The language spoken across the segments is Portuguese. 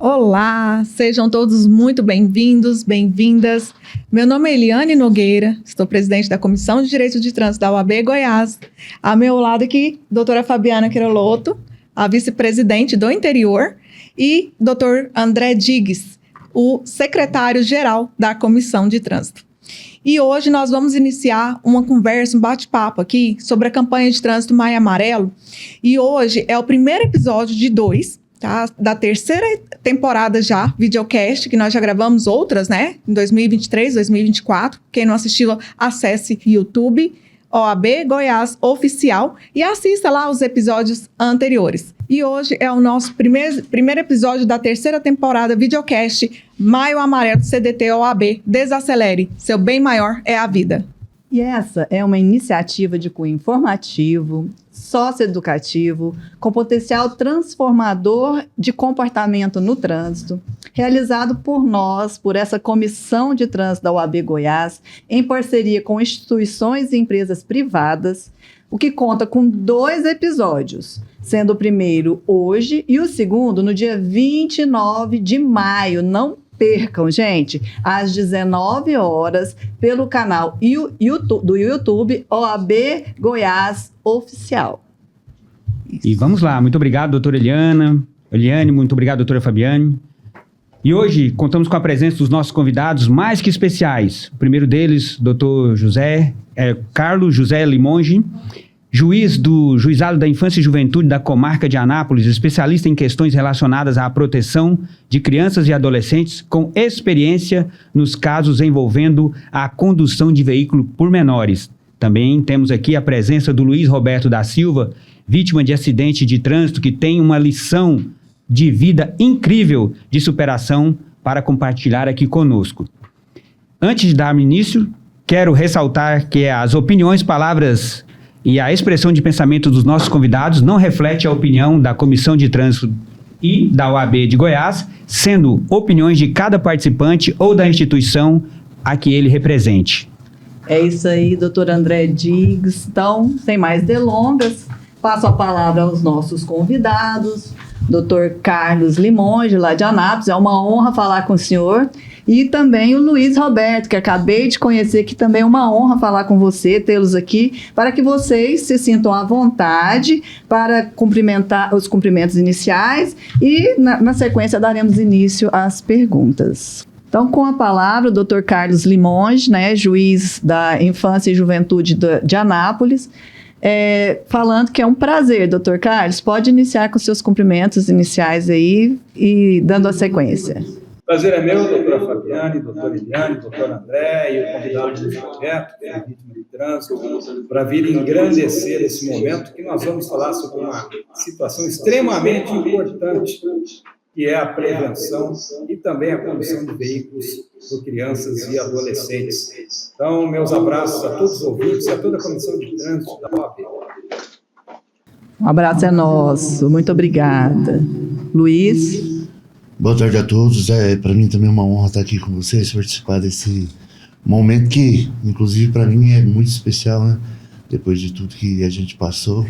Olá, sejam todos muito bem-vindos, bem-vindas. Meu nome é Eliane Nogueira, estou presidente da Comissão de Direito de Trânsito da UAB Goiás. Ao meu lado aqui, doutora Fabiana Queroloto, a vice-presidente do Interior, e doutor André Diggs, o secretário-geral da Comissão de Trânsito. E hoje nós vamos iniciar uma conversa, um bate-papo aqui sobre a campanha de trânsito Maio Amarelo. E hoje é o primeiro episódio de 2, tá? Da terceira temporada já, videocast, que nós já gravamos outras, né? Em 2023, 2024. Quem não assistiu, acesse YouTube, OAB Goiás Oficial e assista lá os episódios anteriores. E hoje é o nosso primeiro episódio da terceira temporada videocast Maio Amarelo CDT OAB. Desacelere, seu bem maior é a vida. E essa é uma iniciativa de cunho informativo, socioeducativo, com potencial transformador de comportamento no trânsito, realizado por nós, por essa Comissão de Trânsito da UAB Goiás, em parceria com instituições e empresas privadas, o que conta com 2 episódios, sendo o primeiro hoje e o segundo no dia 29 de maio. Não percam, gente, às 19 horas, pelo canal do YouTube OAB Goiás Oficial. E vamos lá, muito obrigado, doutora Eliane, muito obrigado, doutora Fabiane. E hoje contamos com a presença dos nossos convidados mais que especiais. O primeiro deles, doutor Carlos José Limonge, juiz do Juizado da Infância e Juventude da Comarca de Anápolis, especialista em questões relacionadas à proteção de crianças e adolescentes, com experiência nos casos envolvendo a condução de veículo por menores. Também temos aqui a presença do Luiz Roberto da Silva, vítima de acidente de trânsito, que tem uma lição de vida incrível de superação para compartilhar aqui conosco. Antes de dar início, quero ressaltar que as opiniões, palavras e a expressão de pensamento dos nossos convidados não reflete a opinião da Comissão de Trânsito e da OAB de Goiás, sendo opiniões de cada participante ou da instituição a que ele represente. É isso aí, doutor André Diggs. Então, sem mais delongas, passo a palavra aos nossos convidados. Doutor Carlos Limonge, lá de Anápolis, é uma honra falar com o senhor. E também o Luiz Roberto, que acabei de conhecer, que também é uma honra falar com você, tê-los aqui, para que vocês se sintam à vontade para cumprimentar os cumprimentos iniciais e, na sequência, daremos início às perguntas. Então, com a palavra, o doutor Carlos Limonge, né, juiz da Infância e Juventude de Anápolis, falando que é um prazer, doutor Carlos, pode iniciar com seus cumprimentos iniciais aí e dando a sequência. Prazer é meu, doutora Fabiane, doutora Eliane, doutor André e o convidado do projeto, que é vítima de trânsito, para vir engrandecer esse momento que nós vamos falar sobre uma situação extremamente importante, que é a prevenção e também a condução de veículos por crianças e adolescentes. Então, meus abraços a todos os ouvintes e a toda a Comissão de Trânsito da OAB. Um abraço é nosso, muito obrigada. Luiz? Boa tarde a todos, para mim também é uma honra estar aqui com vocês, participar desse momento que, inclusive, para mim é muito especial, né? Depois de tudo que a gente passou.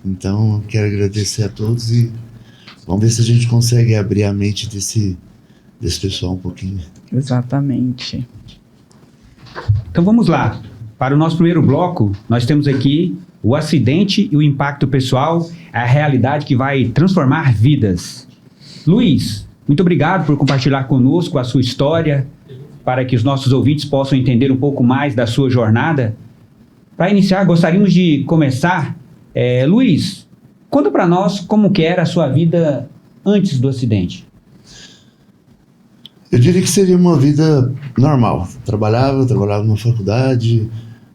Então, quero agradecer a todos e vamos ver se a gente consegue abrir a mente desse pessoal um pouquinho. Exatamente. Então vamos lá. Para o nosso primeiro bloco, nós temos aqui o acidente e o impacto pessoal, a realidade que vai transformar vidas. Luiz, muito obrigado por compartilhar conosco a sua história, para que os nossos ouvintes possam entender um pouco mais da sua jornada. Para iniciar, gostaríamos de começar. Luiz, conta para nós como que era a sua vida antes do acidente. Eu diria que seria uma vida normal. Trabalhava na faculdade,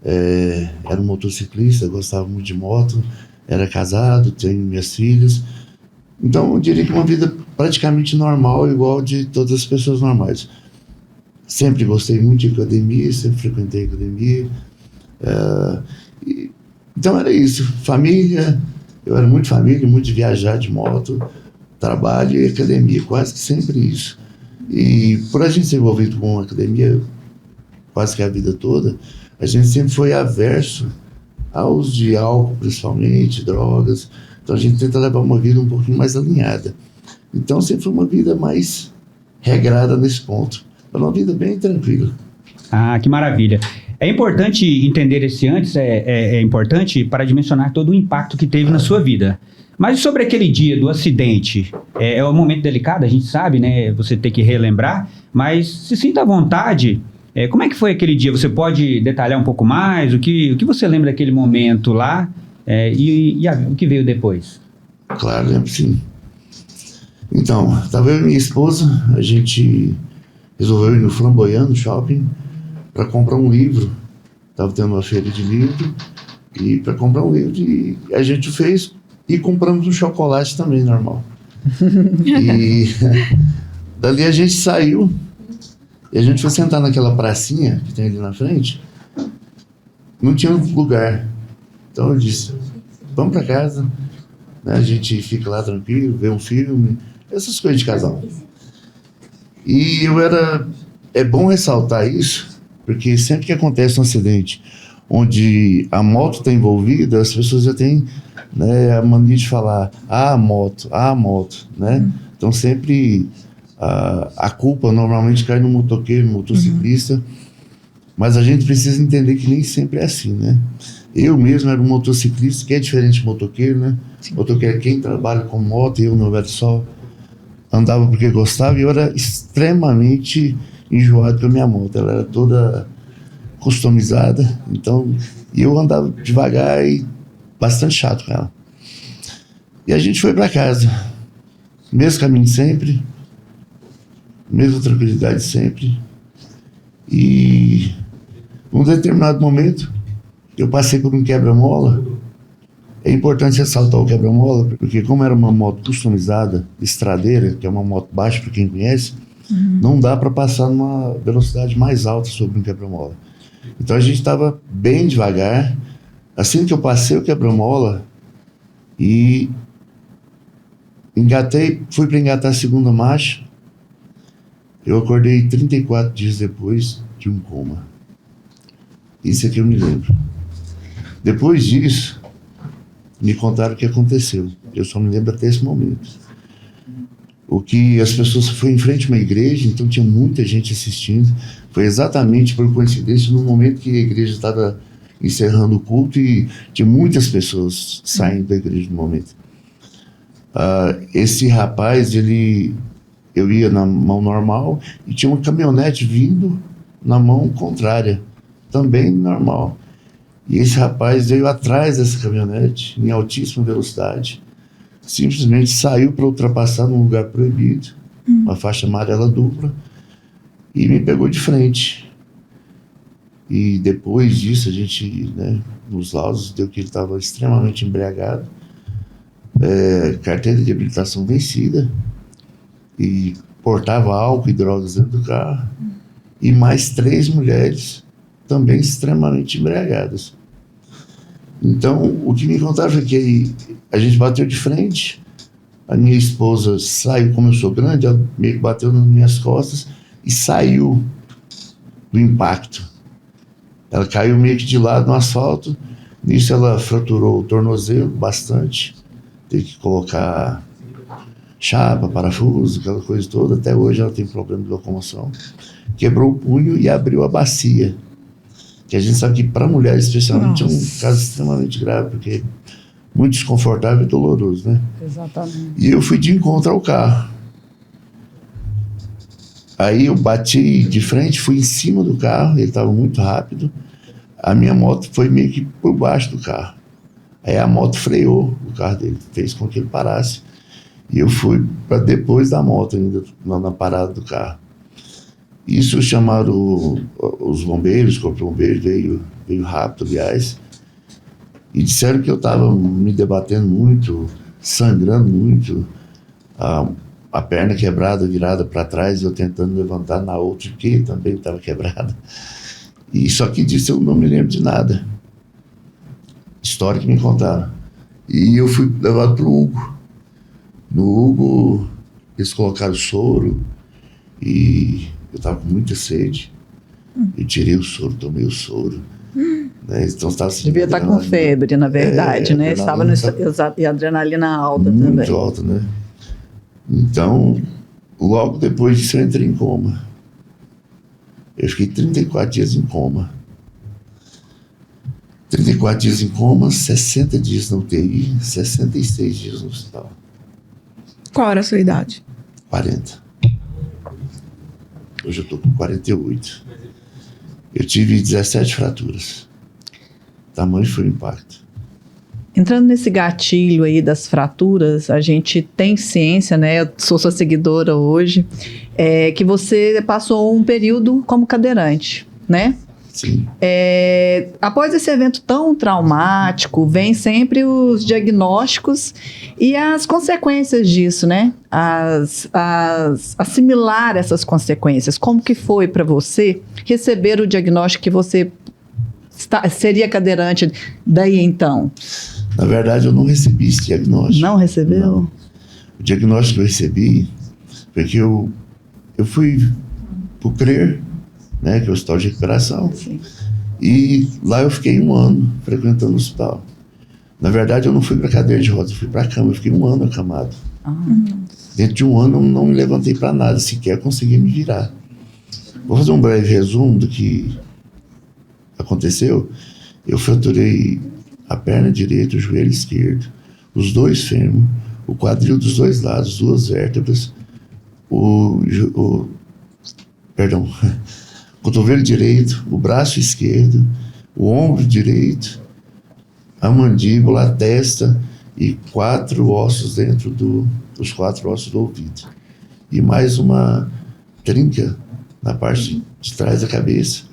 era um motociclista, gostava muito de moto, era casado, tenho minhas filhas. Então, eu diria que uma vida praticamente normal, igual de todas as pessoas normais. Sempre gostei muito de academia, sempre frequentei academia. Então, era isso. Família, eu era muito família, muito de viajar de moto, trabalho e academia, quase que sempre isso. E por a gente ser envolvido com a academia quase que a vida toda, a gente sempre foi averso ao uso de álcool, principalmente, drogas. Então a gente tenta levar uma vida um pouquinho mais alinhada. Então sempre foi uma vida mais regrada nesse ponto. Foi uma vida bem tranquila. Ah, que maravilha. É importante entender esse antes, é importante para dimensionar todo o impacto que teve na sua vida. Mas sobre aquele dia do acidente, é um momento delicado, a gente sabe, né? Você tem que relembrar, mas se sinta à vontade. Como é que foi aquele dia? Você pode detalhar um pouco mais? O que você lembra daquele momento lá e o que veio depois? Claro, lembro sim. Então, estava eu e minha esposa, a gente resolveu ir no Flamboyant, no shopping, para comprar um livro. Estava tendo uma feira de livro, e para comprar um livro, e a gente fez, e compramos um chocolate também, normal. E dali a gente saiu, e a gente foi sentar naquela pracinha que tem ali na frente, não tinha lugar. Então eu disse, vamos para casa, né? A gente fica lá tranquilo, vê um filme, essas coisas de casal. E é bom ressaltar isso, porque sempre que acontece um acidente onde a moto está envolvida, as pessoas já têm, né, a mania de falar, a moto, né? Então sempre a culpa normalmente cai no motoqueiro, no motociclista, mas a gente precisa entender que nem sempre é assim, né? Eu mesmo era um motociclista, que é diferente de motoqueiro, né? Sim. Motoqueiro é quem trabalha com moto, eu não era só andava porque gostava, e eu era extremamente enjoado com a minha moto, ela era toda customizada, então eu andava devagar e bastante chato com ela. E a gente foi para casa, mesmo caminho sempre, mesma tranquilidade sempre, e num determinado momento eu passei por um quebra-mola. É importante ressaltar o quebra-mola, porque como era uma moto customizada, estradeira, que é uma moto baixa para quem conhece, não dá para passar numa velocidade mais alta sobre um quebra-mola. Então a gente estava bem devagar. Assim que eu passei o quebra-mola e fui para engatar a segunda marcha, eu acordei 34 dias depois de um coma. Isso é que eu me lembro. Depois disso, me contaram o que aconteceu. Eu só me lembro até esse momento. O que as pessoas foram em frente a uma igreja, então tinha muita gente assistindo. Foi exatamente por coincidência no momento que a igreja estava encerrando o culto e tinha muitas pessoas saindo da igreja no momento. Esse rapaz, eu ia na mão normal e tinha uma caminhonete vindo na mão contrária, também normal. E esse rapaz veio atrás dessa caminhonete em altíssima velocidade, simplesmente saiu para ultrapassar num lugar proibido, uma faixa amarela dupla, e me pegou de frente. E depois disso a gente, né, nos laudos deu que ele estava extremamente embriagado, carteira de habilitação vencida, e portava álcool e drogas dentro do carro, e mais 3 mulheres também extremamente embriagadas. Então, o que me contaram foi que a gente bateu de frente, a minha esposa saiu, como eu sou grande, ela meio que bateu nas minhas costas e saiu do impacto. Ela caiu meio que de lado no asfalto, nisso ela fraturou o tornozelo bastante, teve que colocar chapa, parafuso, aquela coisa toda. Até hoje ela tem problema de locomoção. Quebrou o punho e abriu a bacia, que a gente sabe que para mulher especialmente é um caso extremamente grave, porque é muito desconfortável e doloroso, né? Exatamente. E eu fui de encontro ao carro. Aí eu bati de frente, fui em cima do carro, ele estava muito rápido, a minha moto foi meio que por baixo do carro. Aí a moto freou o carro dele, fez com que ele parasse, e eu fui para depois da moto ainda, na parada do carro. Isso chamaram os bombeiros, o corpo de bombeiros veio rápido, aliás, e disseram que eu estava me debatendo muito, sangrando muito, a perna quebrada, virada para trás, eu tentando levantar na outra, que também estava quebrada. E só que disso eu não me lembro de nada. História que me contaram. E eu fui levado para o Hugo. No Hugo, eles colocaram soro e eu estava com muita sede. Eu tirei o soro, tomei o soro. Né? Então, devia estar com febre, na verdade, né? Estava e adrenalina alta muito também. Muito alta, né? Então, logo depois disso eu entrei em coma. Eu fiquei 34 dias em coma. 34 dias em coma, 60 dias na UTI, 66 dias no hospital. Qual era a sua idade? 40. Hoje eu estou com 48. Eu tive 17 fraturas. Tamanho foi o impacto. Entrando nesse gatilho aí das fraturas, a gente tem ciência, né? Eu sou sua seguidora hoje, que você passou um período como cadeirante, né? Sim. Após esse evento tão traumático, vem sempre os diagnósticos e as consequências disso, né? Assimilar essas consequências. Como que foi para você receber o diagnóstico que você seria cadeirante daí então? Na verdade, eu não recebi esse diagnóstico. Não recebeu? Não. O diagnóstico que eu recebi foi que eu fui pro CRER, né, que é o Hospital de Recuperação. Sim. E lá eu fiquei 1 ano frequentando o hospital. Na verdade, eu não fui para cadeira de rodas, eu fui para cama. Eu fiquei 1 ano acamado. Dentro de 1 ano, eu não me levantei para nada, sequer consegui me virar. Vou fazer um breve resumo do que aconteceu. Eu fraturei a perna direita, o joelho esquerdo, os 2 fêmur, o quadril dos 2 lados, 2 vértebras, o cotovelo direito, o braço esquerdo, o ombro direito, a mandíbula, a testa e 4 ossos dentro dos 4 ossos do ouvido. E mais uma trinca na parte de trás da cabeça,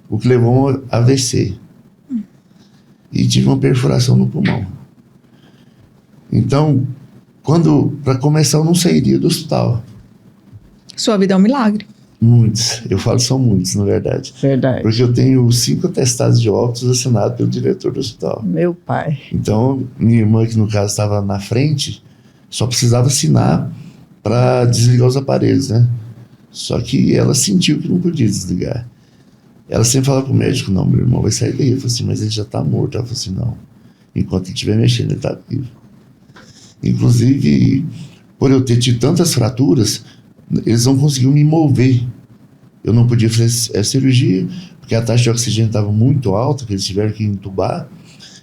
o que levou a um AVC. E tive uma perfuração no pulmão. Então, para começar, eu não sairia do hospital. Sua vida é um milagre. Muitos. Eu falo são muitos, na verdade. Verdade. Porque eu tenho 5 atestados de óbitos assinados pelo diretor do hospital. Meu pai. Então, minha irmã, que no caso estava na frente, só precisava assinar para desligar os aparelhos, né? Só que ela sentiu que não podia desligar. Ela sempre fala pro médico, não, meu irmão vai sair daí. Eu falei assim, mas ele já tá morto. Ela falou assim, não. Enquanto ele estiver mexendo, ele tá vivo. Inclusive, por eu ter tido tantas fraturas, eles não conseguiam me mover. Eu não podia fazer cirurgia, porque a taxa de oxigênio estava muito alta, que eles tiveram que entubar.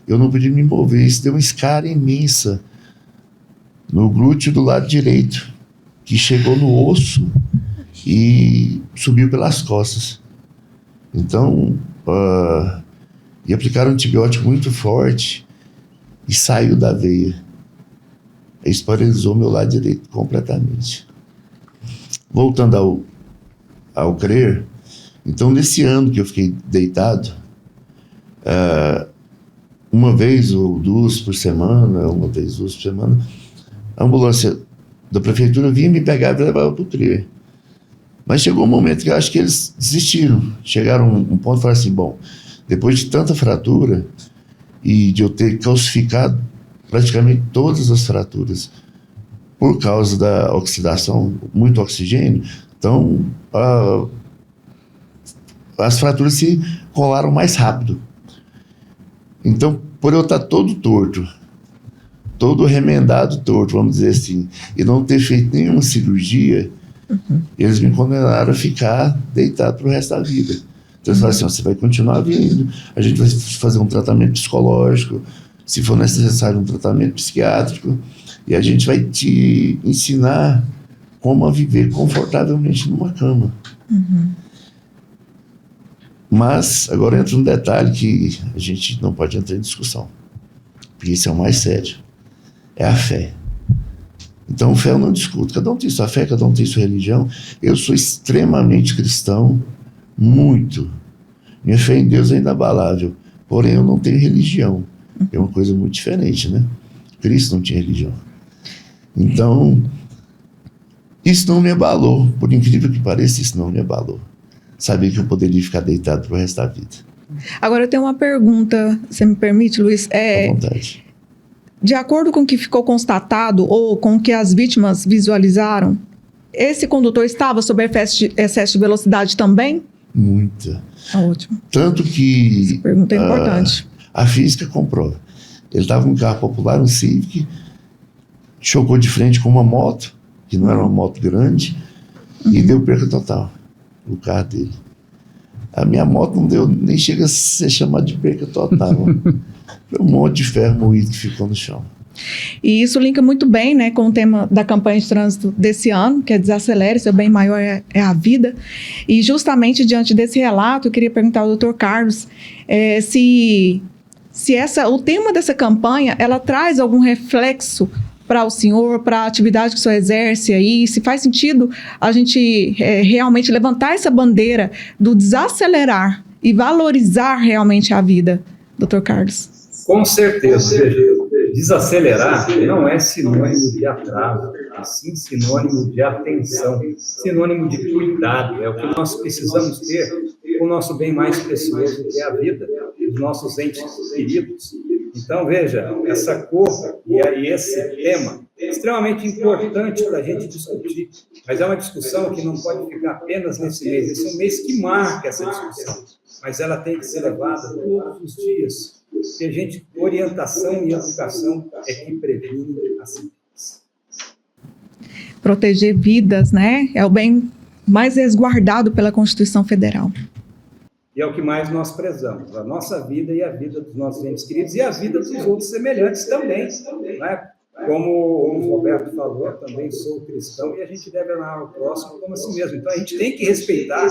Eu não podia me mover. Isso deu uma escara imensa no glúteo do lado direito, que chegou no osso e subiu pelas costas. Então, e aplicaram um antibiótico muito forte e saiu da veia. Isso paralisou meu lado direito completamente. Voltando ao CRER, então nesse ano que eu fiquei deitado, uma vez ou 2 por semana, a ambulância da prefeitura vinha me pegar e levava para o CRER. Mas chegou um momento que eu acho que eles desistiram. Chegaram a um ponto e falaram assim, bom, depois de tanta fratura e de eu ter calcificado praticamente todas as fraturas por causa da oxidação, muito oxigênio, então as fraturas se colaram mais rápido. Então, por eu estar todo torto, todo remendado torto, vamos dizer assim, e não ter feito nenhuma cirurgia, eles me condenaram a ficar deitado pro resto da vida. Então eles falaram assim, você vai continuar vindo, a gente vai fazer um tratamento psicológico, se for necessário um tratamento psiquiátrico, e a gente vai te ensinar como a viver confortavelmente numa cama. Mas agora entra um detalhe que a gente não pode entrar em discussão, porque isso é o mais sério, é a fé. Então, fé eu não discuto. Cada um tem sua fé, cada um tem sua religião. Eu sou extremamente cristão, muito. Minha fé em Deus é inabalável. Porém, eu não tenho religião. É uma coisa muito diferente, né? Cristo não tinha religião. Então, isso não me abalou. Por incrível que pareça, isso não me abalou. Sabia que eu poderia ficar deitado pro resto da vida. Agora, eu tenho uma pergunta, você me permite, Luiz? À vontade. De acordo com o que ficou constatado ou com o que as vítimas visualizaram, esse condutor estava sob excesso de velocidade também? Muita. Ótimo. Tanto que... Essa pergunta é importante. A física comprova. Ele estava num carro popular, um Civic, chocou de frente com uma moto, que não era uma moto grande, e deu perca total no carro dele. A minha moto não deu, nem chega a ser chamada de perca total. Foi um monte de ferro moído que ficou no chão. E isso linka muito bem, né, com o tema da campanha de trânsito desse ano, que é Desacelere, seu bem maior é a vida. E justamente diante desse relato, eu queria perguntar ao Dr. Carlos se o tema dessa campanha, ela traz algum reflexo para o senhor, para a atividade que o senhor exerce aí, se faz sentido a gente realmente levantar essa bandeira do desacelerar e valorizar realmente a vida, Dr. Carlos? Com certeza. Desacelerar não é sinônimo de atraso, é sim sinônimo de atenção, sinônimo de cuidado. É o que nós precisamos ter com o nosso bem mais precioso, que é a vida, os nossos entes queridos. Então, veja, essa cor e esse tema é extremamente importante para a gente discutir, mas é uma discussão que não pode ficar apenas nesse mês. Esse é um mês que marca essa discussão, mas ela tem que ser levada todos os dias, porque orientação e educação é que previne acidentes. Proteger vidas, né? É o bem mais resguardado pela Constituição Federal. E é o que mais nós prezamos, a nossa vida e a vida dos nossos entes queridos e a vida dos outros semelhantes também, né? Como o Roberto falou, também sou cristão e a gente deve amar o próximo como a si mesmo. Então a gente tem que respeitar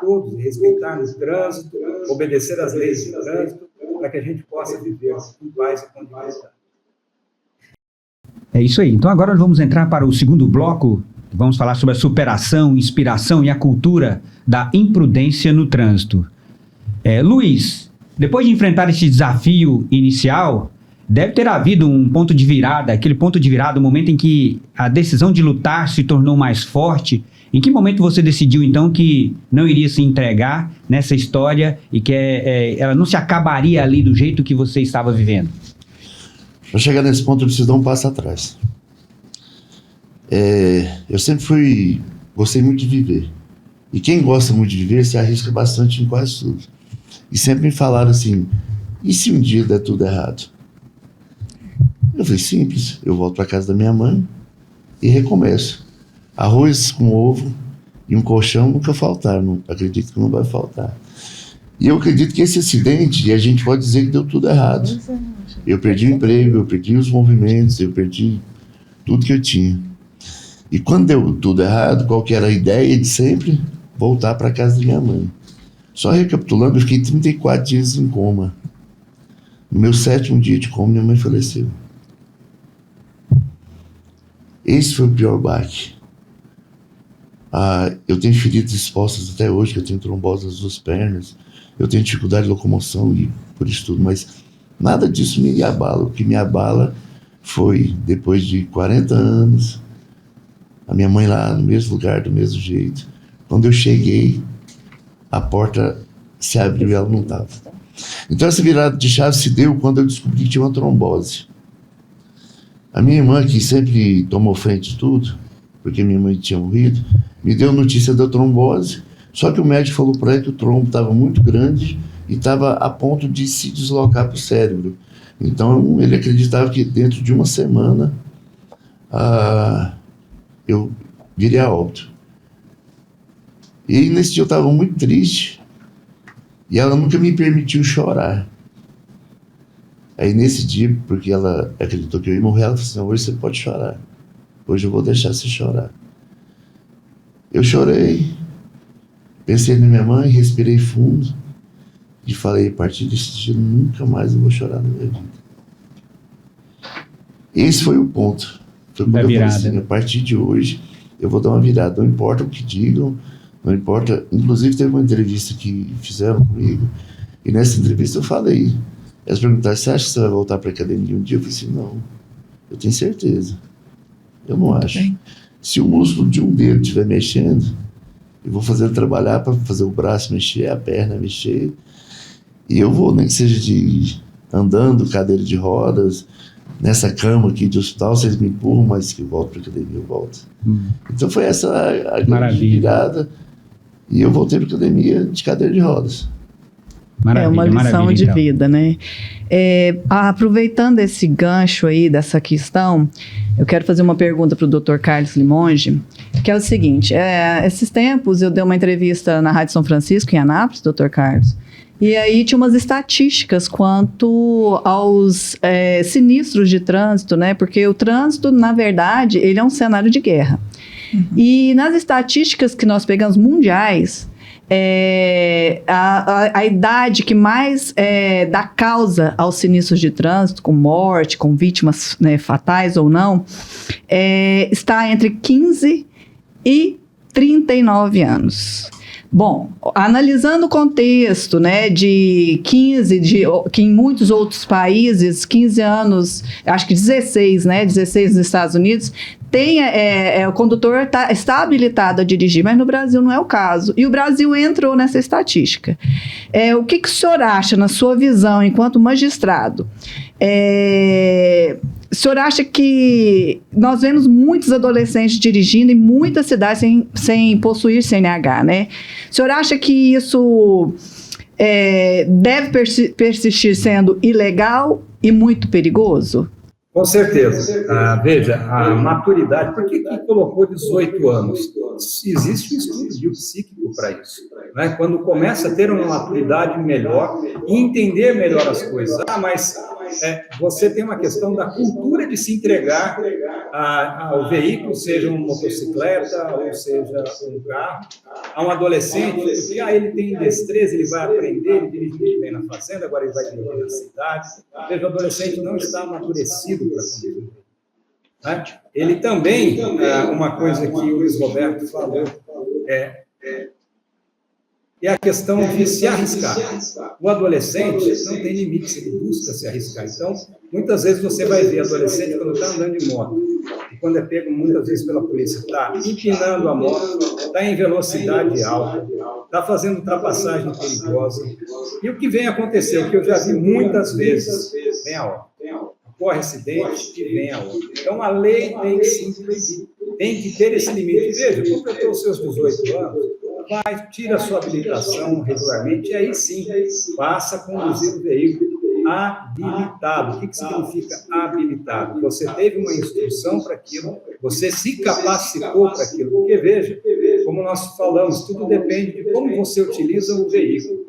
todos, respeitar no trânsito, obedecer às leis de trânsito, para que a gente possa viver em paz e com dignidade. É isso aí. Então agora nós vamos entrar para o segundo bloco. Vamos falar sobre a superação, inspiração e a cultura da imprudência no trânsito. Luiz, depois de enfrentar esse desafio inicial, deve ter havido um ponto de virada, aquele ponto de virada, o momento em que a decisão de lutar se tornou mais forte. Em que momento você decidiu, então, que não iria se entregar nessa história e que ela não se acabaria ali do jeito que você estava vivendo? Para chegar nesse ponto, eu preciso dar um passo atrás. Eu sempre gostei muito de viver. E quem gosta muito de viver se arrisca bastante em quase tudo. E sempre me falaram assim, e se um dia der tudo errado? Eu falei, simples, eu volto para casa da minha mãe e recomeço. Arroz com ovo e um colchão nunca faltaram, acredito que não vai faltar. E eu acredito que esse acidente, e a gente pode dizer que deu tudo errado. Eu perdi o emprego, eu perdi os movimentos, eu perdi tudo que eu tinha. E quando deu tudo errado, qual que era a ideia de sempre? Voltar para casa da minha mãe. Só recapitulando, eu fiquei 34 dias em coma. No meu 7º dia de coma, minha mãe faleceu. Esse foi o pior baque. Eu tenho feridas expostas até hoje, que eu tenho trombose nas 2 pernas, eu tenho dificuldade de locomoção e por isso tudo, mas nada disso me abala. O que me abala foi, depois de 40 anos, a minha mãe lá no mesmo lugar, do mesmo jeito. Quando eu cheguei, a porta se abriu e ela não estava. Então essa virada de chave se deu quando eu descobri que tinha uma trombose. A minha irmã, que sempre tomou frente de tudo, porque minha mãe tinha morrido, me deu notícia da trombose, só que o médico falou para ela que o trombo estava muito grande e estava a ponto de se deslocar para o cérebro. Então ele acreditava que dentro de uma semana eu viria a óbito. E nesse dia eu estava muito triste e ela nunca me permitiu chorar. Aí nesse dia, porque ela acreditou que eu ia morrer, ela falou assim, hoje você pode chorar. Hoje eu vou deixar você chorar. Eu chorei, pensei na minha mãe, respirei fundo e falei, a partir desse dia nunca mais eu vou chorar na minha vida. Esse foi o ponto. Foi quando eu falei assim, a partir de hoje eu vou dar uma virada. Não importa o que digam, não importa. Inclusive teve uma entrevista que fizeram comigo e nessa entrevista eu falei, elas perguntaram, você acha que você vai voltar para a academia um dia? Eu falei assim, não, eu tenho certeza. Eu não acho. Okay. Se o músculo de um dedo estiver mexendo, eu vou fazer ele trabalhar para fazer o braço mexer, a perna mexer. E eu vou, nem que seja andando, cadeira de rodas, nessa cama aqui de hospital, vocês me empurram, mas que eu volto para a academia, eu volto. Então foi essa a grande virada. E eu voltei para a academia de cadeira de rodas. Maravilha, é uma lição maravilha, de então. vida, né? Aproveitando esse gancho aí dessa questão, eu quero fazer uma pergunta para o Dr. Carlos Limonge, que é o seguinte: esses tempos eu dei uma entrevista na Rádio São Francisco, em Anápolis, Dr. Carlos, e aí tinha umas estatísticas quanto aos sinistros de trânsito, né? Porque o trânsito, na verdade, ele é um cenário de guerra. Uhum. E nas estatísticas que nós pegamos mundiais, a idade que mais dá causa aos sinistros de trânsito, com morte, com vítimas, né, fatais ou não, está entre 15 e 39 anos. Bom, analisando o contexto, né, de 15, que em muitos outros países, 15 anos, acho que 16, né, 16 nos Estados Unidos, o condutor está habilitado a dirigir, mas no Brasil não é o caso. E o Brasil entrou nessa estatística. O que o senhor acha, na sua visão, enquanto magistrado? O senhor acha que nós vemos muitos adolescentes dirigindo em muitas cidades sem possuir CNH, né? O senhor acha que isso deve persistir sendo ilegal e muito perigoso? Com certeza. Veja, a maturidade, por que colocou 18 anos? Existe um estudo biopsíquico para isso. Né? Quando começa a ter uma maturidade melhor e entender melhor as coisas. Mas você tem uma questão da cultura de se entregar ao veículo, seja uma motocicleta ou seja um carro, a um adolescente, porque ele tem destreza, ele vai aprender, ele dirige muito bem na fazenda, agora ele vai dirigir na cidade. Veja, o adolescente não está amadurecido para conduzir. Né? Ele também, uma coisa que o Luiz Roberto falou, é a questão de se arriscar. O adolescente não tem limite, ele busca se arriscar. Então, muitas vezes você vai ver adolescente quando está andando de moto, e quando é pego muitas vezes pela polícia, está empinando a moto, está em velocidade alta, está fazendo ultrapassagem perigosa. E o que vem acontecer, o que eu já vi muitas vezes, vem a hora. Ocorre acidente e vem a hora. Então, a lei tem que se proibir, tem que ter esse limite. Veja, completou os seus 18 anos, tira a sua habilitação regularmente e aí sim passa a conduzir o veículo habilitado. O que significa habilitado? Você teve uma instrução para aquilo, você se capacitou para aquilo. Porque, veja, como nós falamos, tudo depende de como você utiliza o veículo.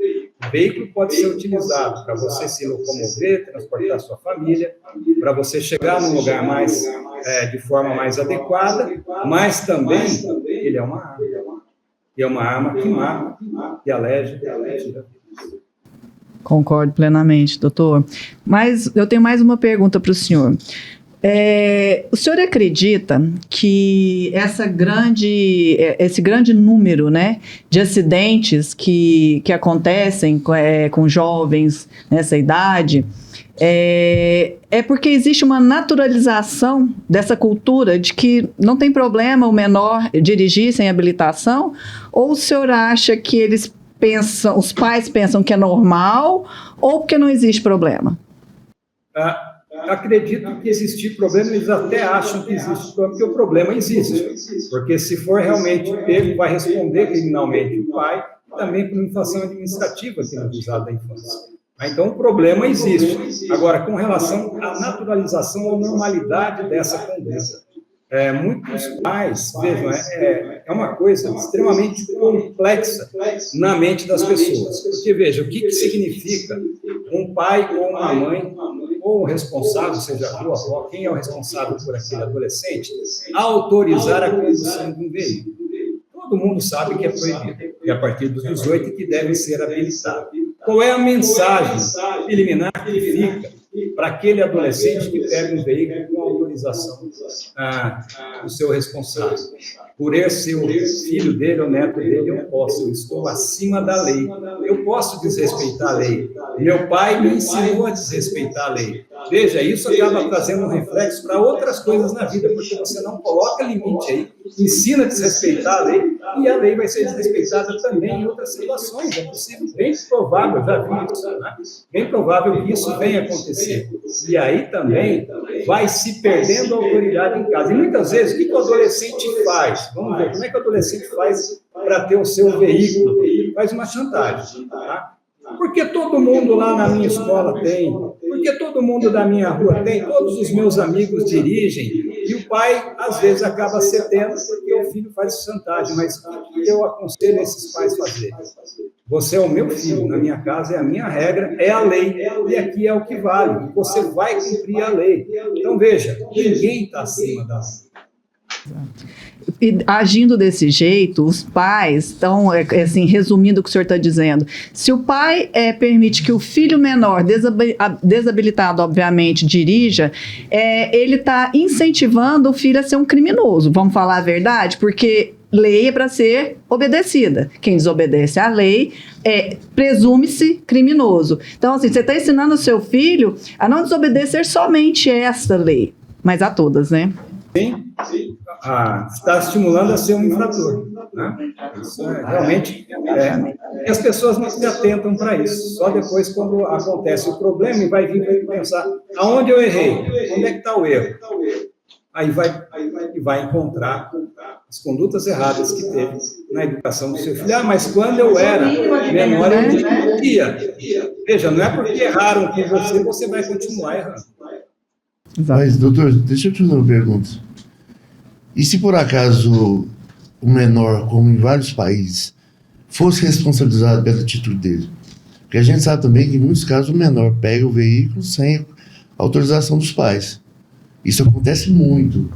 O veículo pode ser utilizado para você se locomover, transportar sua família, para você chegar num lugar de forma mais adequada, mas também ele é uma arma. E é uma arma que mata, que aleja, que tira. Concordo plenamente, doutor. Mas eu tenho mais uma pergunta para o senhor. O senhor acredita que esse grande número, né, de acidentes que acontecem com jovens nessa idade porque existe uma naturalização dessa cultura de que não tem problema o menor dirigir sem habilitação? Ou o senhor acha que os pais pensam que é normal, ou porque não existe problema? Acredito que existir problema, eles até acham que existe problema, porque o problema existe. Porque se for realmente pego, vai responder criminalmente o pai, também por infração administrativa que é abusado da infância. Então, o problema existe. Agora, com relação à naturalização ou normalidade dessa conduta, muitos pais, vejam, é uma coisa extremamente complexa na mente das pessoas. Porque, veja, o que significa um pai ou uma mãe, ou o responsável, seja a avó, quem é o responsável por aquele adolescente, autorizar a condução de um veículo? Todo mundo sabe que é proibido, e a partir dos 18 que deve ser habilitado. Qual é a mensagem preliminar que fica para aquele adolescente que pega um veículo com autorização do seu responsável? Por ele ser o filho dele ou neto dele, eu estou acima da lei. Eu posso desrespeitar a lei. Meu pai me ensinou a desrespeitar a lei. Veja, isso acaba trazendo um reflexo para outras coisas na vida, porque você não coloca limite aí, ensina a desrespeitar a lei, e a lei vai ser desrespeitada também em outras situações. É possível, bem provável, já vi isso, né? Bem provável que isso venha acontecer. E aí também vai se perdendo a autoridade em casa. E muitas vezes, o que o adolescente faz? Vamos ver, como é que o adolescente faz para ter o seu veículo? Faz uma chantagem, tá? porque todo mundo lá na minha escola tem, porque todo mundo da minha rua tem, todos os meus amigos dirigem, e o pai, às vezes, acaba cedendo porque o filho faz chantagem. Mas o que eu aconselho esses pais fazerem? Você é o meu filho, na minha casa é a minha regra, é a lei, e aqui é o que vale, e você vai cumprir a lei. Então, veja, ninguém está acima da lei. E agindo desse jeito, os pais estão, assim, resumindo o que o senhor está dizendo, se o pai permite que o filho menor, desabilitado, obviamente, dirija, ele está incentivando o filho a ser um criminoso, vamos falar a verdade? Porque lei é para ser obedecida. Quem desobedece à lei presume-se criminoso. Então, assim, você está ensinando o seu filho a não desobedecer somente esta lei, mas a todas, né? Sim, está estimulando a ser um infrator, né? Isso realmente e as pessoas não se atentam para isso. Só depois, quando acontece o problema, e vai vir para ele pensar: aonde eu errei? Onde é que está o erro? Aí vai encontrar as condutas erradas que teve na educação do seu filho. Mas quando eu era menor, eu dizia. Veja, não é porque erraram com você vai continuar errando. Mas, doutor, deixa eu te fazer uma pergunta. E se por acaso o menor, como em vários países, fosse responsabilizado pela atitude dele? Porque a gente sabe também que em muitos casos o menor pega o veículo sem autorização dos pais. Isso acontece muito.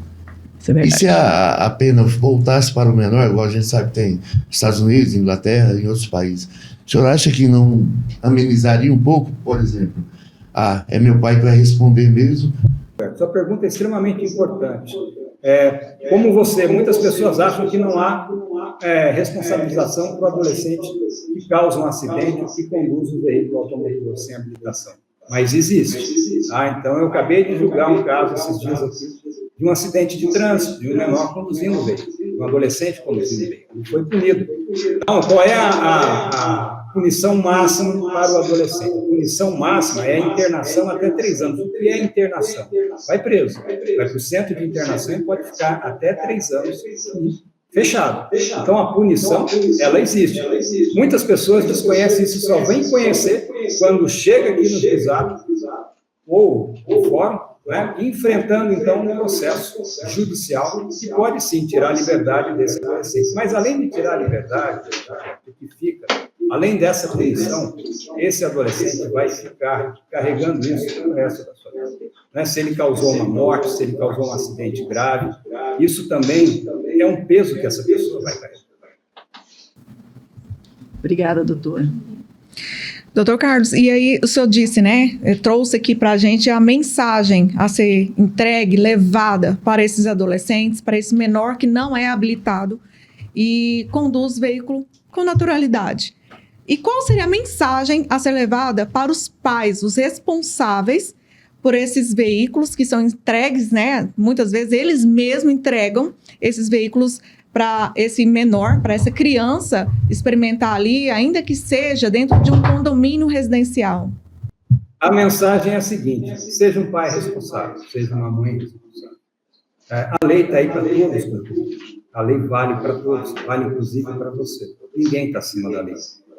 E se a pena voltasse para o menor, igual a gente sabe que tem Estados Unidos, Inglaterra e outros países, o senhor acha que não amenizaria um pouco, por exemplo? É meu pai que vai responder mesmo? Sua pergunta é extremamente importante. Muitas pessoas acham que não há responsabilização para o adolescente que causa um acidente ou que conduz um veículo automotor sem habilitação. Mas existe. Então, eu acabei de julgar um caso esses dias aqui de um acidente de trânsito, de um menor conduzindo o veículo, de um adolescente conduzindo o veículo. Ele foi punido. Então, qual é a punição máxima para o adolescente? A punição máxima é a internação até 3 anos. O que é internação? Vai preso. Vai para o centro de internação e pode ficar até 3 anos fechado. Então, a punição, ela existe. Muitas pessoas desconhecem isso, só vêm conhecer quando chega aqui no juizado ou no fórum, né, enfrentando, então, um processo judicial que pode, sim, tirar a liberdade desse adolescente. Mas, além de tirar a liberdade, o que fica, além dessa punição, esse adolescente vai ficar carregando isso pelo resto da sua vida. Né? Se ele causou uma morte, se ele causou um acidente grave, isso também é um peso que essa pessoa vai carregar. Obrigada, doutora. Doutor Carlos, e aí o senhor disse, né, trouxe aqui para a gente a mensagem a ser entregue, levada para esses adolescentes, para esse menor que não é habilitado e conduz o veículo com naturalidade. E qual seria a mensagem a ser levada para os pais, os responsáveis por esses veículos que são entregues, né? Muitas vezes eles mesmos entregam esses veículos para esse menor, para essa criança experimentar ali, ainda que seja dentro de um condomínio residencial. A mensagem é a seguinte: seja um pai responsável, seja uma mãe responsável. A lei está aí para todos. A lei vale para todos, vale inclusive para você. Ninguém está acima da lei.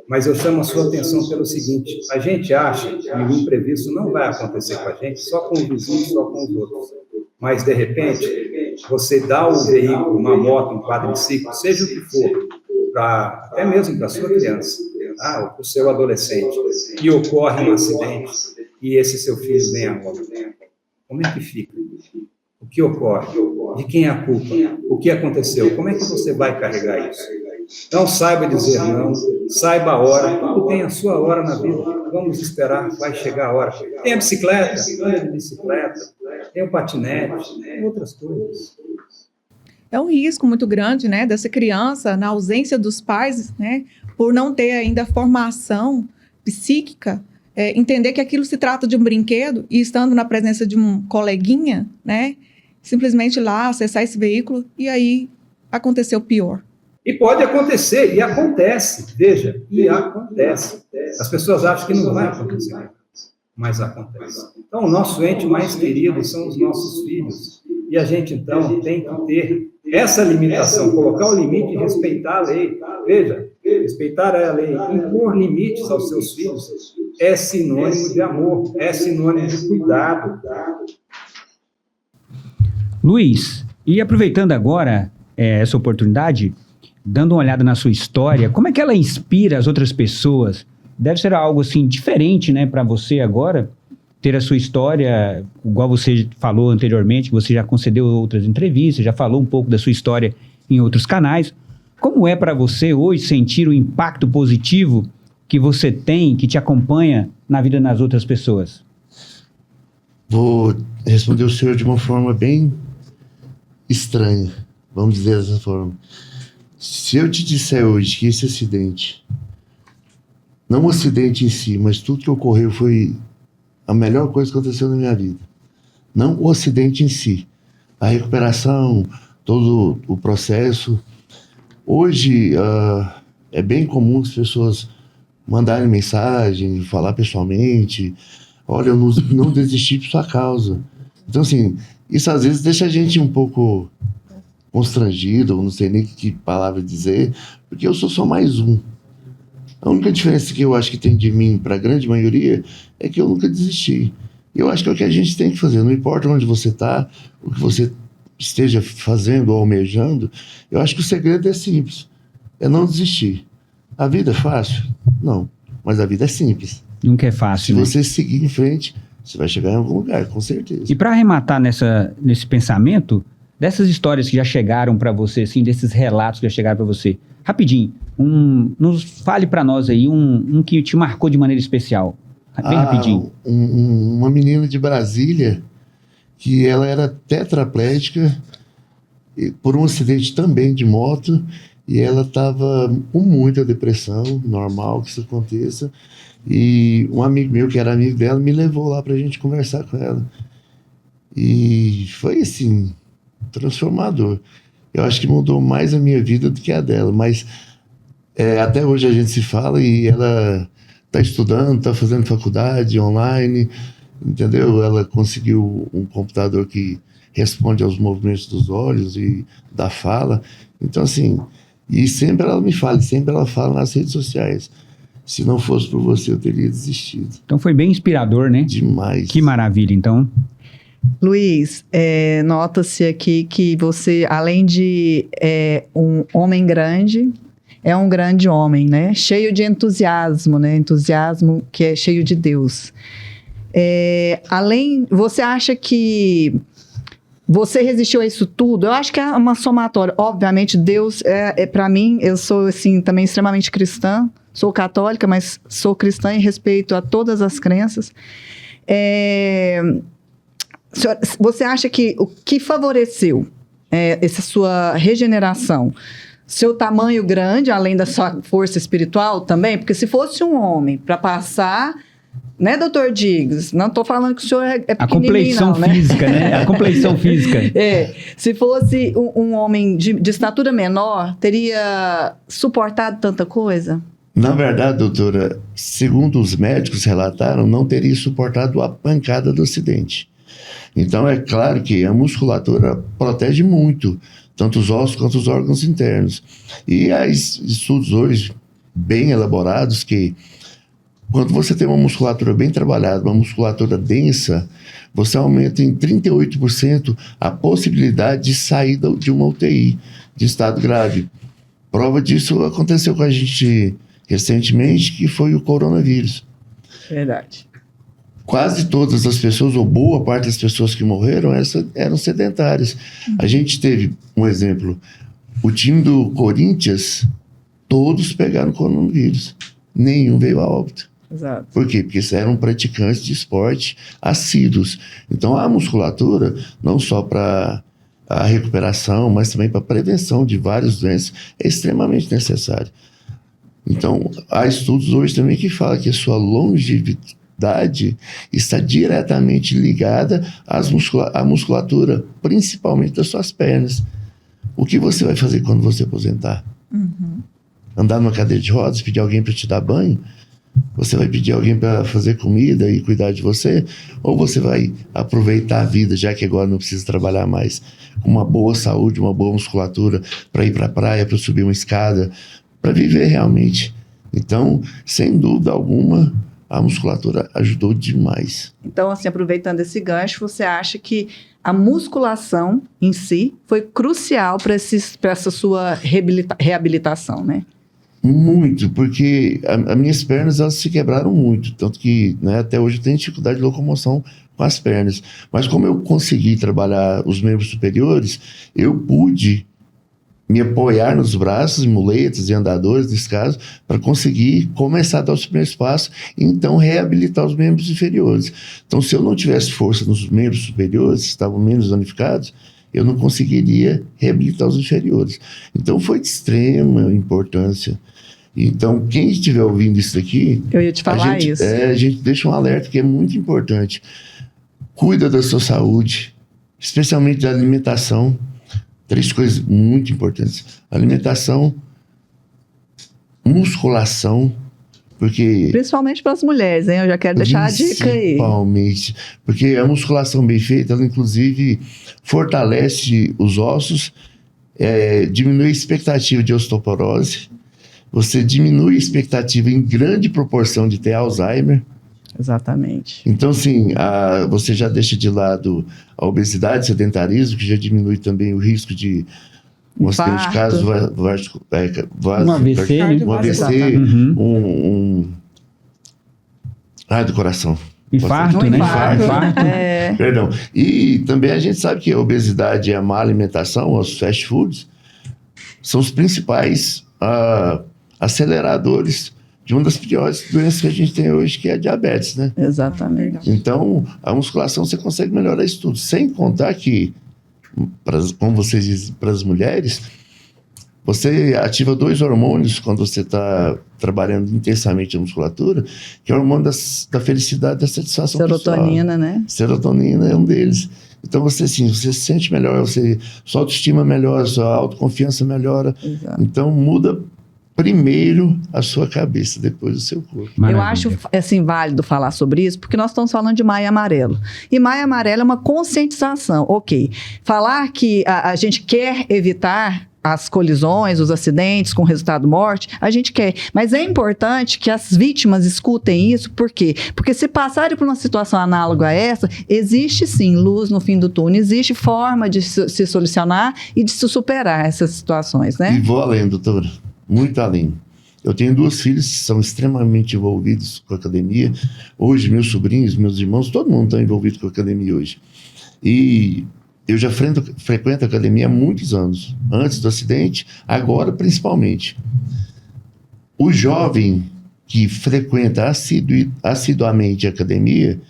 Mas eu chamo a sua atenção pelo seguinte: a gente acha que o imprevisto não vai acontecer com a gente, só com o vizinho, só com os outros. Mas, de repente, você dá o veículo, uma moto, um quadriciclo, seja o que for, até mesmo para a sua criança, ou para o seu adolescente, e ocorre um acidente, e esse seu filho vem a óbito. Como é que fica? O que ocorre? De quem é a culpa? O que aconteceu? Como é que você vai carregar isso? Então, saiba dizer não, saiba a hora, tudo tem a sua hora na vida. Vamos esperar, vai chegar a hora. Tem a bicicleta, anda de bicicleta, tem o patinete, tem outras coisas. É um risco muito grande, né, dessa criança, na ausência dos pais, né, por não ter ainda formação psíquica, entender que aquilo se trata de um brinquedo e estando na presença de um coleguinha, né, simplesmente lá acessar esse veículo e aí aconteceu o pior. E pode acontecer, e acontece, veja, e acontece. As pessoas acham que não vai acontecer, mas acontece. Então, o nosso ente mais querido são os nossos filhos. E a gente, então, tem que ter Essa limitação, colocar o limite e respeitar a lei. Veja, respeitar a lei, impor limites aos seus filhos é sinônimo de amor, é sinônimo de cuidado. Luiz, e aproveitando agora essa oportunidade, dando uma olhada na sua história, como é que ela inspira as outras pessoas? Deve ser algo assim diferente, né, para você agora, ter a sua história, igual você falou anteriormente, você já concedeu outras entrevistas, já falou um pouco da sua história em outros canais. Como é para você hoje sentir o impacto positivo que você tem, que te acompanha na vida das outras pessoas? Vou responder o senhor de uma forma bem estranha, vamos dizer dessa forma. Se eu te disser hoje que esse acidente, não o acidente em si, mas tudo que ocorreu foi a melhor coisa que aconteceu na minha vida. Não o acidente em si, a recuperação, todo o processo. Hoje é bem comum as pessoas mandarem mensagem, falar pessoalmente, olha, eu não desisti por sua causa. Então, assim, isso às vezes deixa a gente um pouco constrangido, ou não sei nem que palavra dizer, porque eu sou só mais um. A única diferença que eu acho que tem de mim para a grande maioria é que eu nunca desisti. Eu acho que é o que a gente tem que fazer, não importa onde você está, o que você esteja fazendo ou almejando, eu acho que o segredo é simples, é não desistir. A vida é fácil? Não, mas a vida é simples. Nunca é fácil, Se né? você seguir em frente, você vai chegar em algum lugar, com certeza. E para arrematar nesse pensamento, dessas histórias que já chegaram para você, assim, desses relatos que já chegaram para você, rapidinho, nos fale para nós aí um que te marcou de maneira especial, bem rapidinho. Uma menina de Brasília, que ela era tetraplégica por um acidente também de moto, e ela estava com muita depressão, normal que isso aconteça, e um amigo meu, que era amigo dela, me levou lá para a gente conversar com ela. E foi assim, transformador. Eu acho que mudou mais a minha vida do que a dela, mas até hoje a gente se fala e ela está estudando, está fazendo faculdade online, entendeu? Ela conseguiu um computador que responde aos movimentos dos olhos e da fala. Então, assim, e sempre ela me fala, sempre ela fala nas redes sociais, se não fosse por você, eu teria desistido. Então foi bem inspirador, né? Demais. Que maravilha, então. Luiz, nota-se aqui que você, além de um homem grande, é um grande homem, né? Cheio de entusiasmo, né? Entusiasmo que é cheio de Deus. Você acha que você resistiu a isso tudo? Eu acho que é uma somatória. Obviamente, Deus para mim, eu sou assim também extremamente cristã, sou católica, mas sou cristã e respeito a todas as crenças. Você acha que o que favoreceu essa sua regeneração? Seu tamanho grande, além da sua força espiritual também? Porque se fosse um homem para passar, né, doutor Diggs? Não estou falando que o senhor é pequenininho, A compleição não, né? física, né? A compleição física. Se fosse um homem de estatura menor, teria suportado tanta coisa? Na verdade, doutora, segundo os médicos relataram, não teria suportado a pancada do acidente. Então, é claro que a musculatura protege muito, tanto os ossos quanto os órgãos internos. E há estudos hoje bem elaborados que, quando você tem uma musculatura bem trabalhada, uma musculatura densa, você aumenta em 38% a possibilidade de saída de uma UTI, de estado grave. Prova disso aconteceu com a gente recentemente, que foi o coronavírus. Verdade. Quase todas as pessoas, ou boa parte das pessoas que morreram, eram sedentárias. A gente teve, um exemplo, o time do Corinthians, todos pegaram coronavírus. Nenhum veio a óbito. Exato. Por quê? Porque eram praticantes de esporte assíduos. Então, a musculatura, não só para a recuperação, mas também para a prevenção de várias doenças, é extremamente necessária. Então, há estudos hoje também que falam que a sua longevidade está diretamente ligada à musculatura, principalmente das suas pernas. O que você vai fazer quando você aposentar? Andar numa cadeira de rodas, pedir alguém para te dar banho? Você vai pedir alguém para fazer comida e cuidar de você? Ou você vai aproveitar a vida, já que agora não precisa trabalhar mais, com uma boa saúde, uma boa musculatura, para ir para a praia, para subir uma escada, para viver realmente? Então, sem dúvida alguma, a musculatura ajudou demais. Então, assim, aproveitando esse gancho, você acha que a musculação em si foi crucial para essa sua reabilitação, né? Muito, porque as minhas pernas elas se quebraram muito, tanto que, né, até hoje eu tenho dificuldade de locomoção com as pernas. Mas como eu consegui trabalhar os membros superiores, eu pude me apoiar nos braços, em muletas e andadores, nesse caso, para conseguir começar a dar os primeiros passos e então reabilitar os membros inferiores. Então, se eu não tivesse força nos membros superiores, que estavam menos danificados, eu não conseguiria reabilitar os inferiores. Então, foi de extrema importância. Então, quem estiver ouvindo isso aqui... Eu ia te falar isso. A gente deixa um alerta que é muito importante. Cuida da sua saúde, especialmente da alimentação. 3 coisas muito importantes. Alimentação, musculação, porque... Principalmente para as mulheres, hein? Eu já quero deixar a dica aí. Principalmente, porque a musculação bem feita, ela inclusive fortalece os ossos, diminui a expectativa de osteoporose, você diminui a expectativa em grande proporção de ter Alzheimer. Exatamente. Então, assim, você já deixa de lado a obesidade, sedentarismo, que já diminui também o risco de um acidente de caso, um AVC, né? Um AVC, do coração. Infarto, né? Infarto. Perdão. E também a gente sabe que a obesidade e a má alimentação, os fast foods, são os principais aceleradores de uma das piores doenças que a gente tem hoje, que é a diabetes, né? Exatamente. Então, a musculação você consegue melhorar isso tudo. Sem contar que, como vocês dizem, para as mulheres, você ativa 2 hormônios quando você está trabalhando intensamente a musculatura, que é o hormônio da felicidade, da satisfação Serotonina, pessoal. né? Serotonina é um deles. Então, você se sente melhor, sua autoestima melhora, sua autoconfiança melhora. Exato. Então, muda primeiro a sua cabeça, depois o seu corpo. Maravilha. Eu acho assim, válido falar sobre isso, porque nós estamos falando de Maio Amarelo. E Maio Amarelo é uma conscientização, ok. Falar que a gente quer evitar as colisões, os acidentes com resultado morte, a gente quer. Mas é importante que as vítimas escutem isso, por quê? Porque se passarem por uma situação análoga a essa, existe sim luz no fim do túnel, existe forma de se solucionar e de se superar essas situações, né? E vou além, doutora. Muito além. Eu tenho 2 filhos que são extremamente envolvidos com a academia. Hoje, meus sobrinhos, meus irmãos, todo mundo está envolvido com a academia hoje. E eu já frequento a academia há muitos anos. Antes do acidente, agora principalmente. O jovem que frequenta assiduamente a academia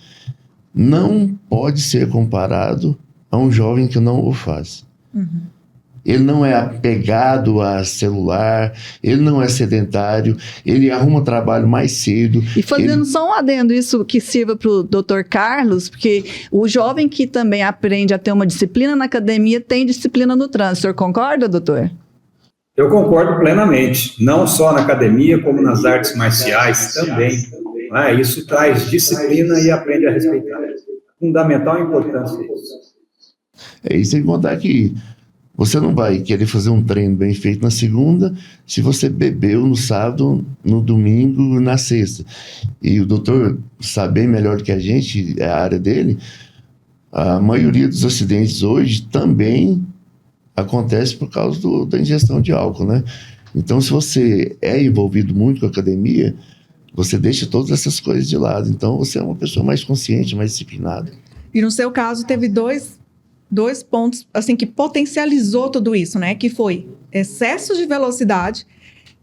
não pode ser comparado a um jovem que não o faz. Uhum. Ele não é apegado a celular, ele não é sedentário, ele arruma trabalho mais cedo. E fazendo só um adendo, isso que sirva para o Dr. Carlos, porque o jovem que também aprende a ter uma disciplina na academia tem disciplina no trânsito. O senhor concorda, doutor? Eu concordo plenamente. Não só na academia, como nas artes marciais também. Isso traz disciplina e aprende a respeitar. Fundamental importância isso. Isso sem contar que você não vai querer fazer um treino bem feito na segunda se você bebeu no sábado, no domingo, na sexta. E o doutor sabe bem melhor do que a gente, é a área dele, a maioria dos acidentes hoje também acontece por causa da ingestão de álcool, né? Então, se você é envolvido muito com a academia, você deixa todas essas coisas de lado. Então, você é uma pessoa mais consciente, mais disciplinada. E no seu caso, teve dois pontos, assim, que potencializou tudo isso, né? Que foi excesso de velocidade,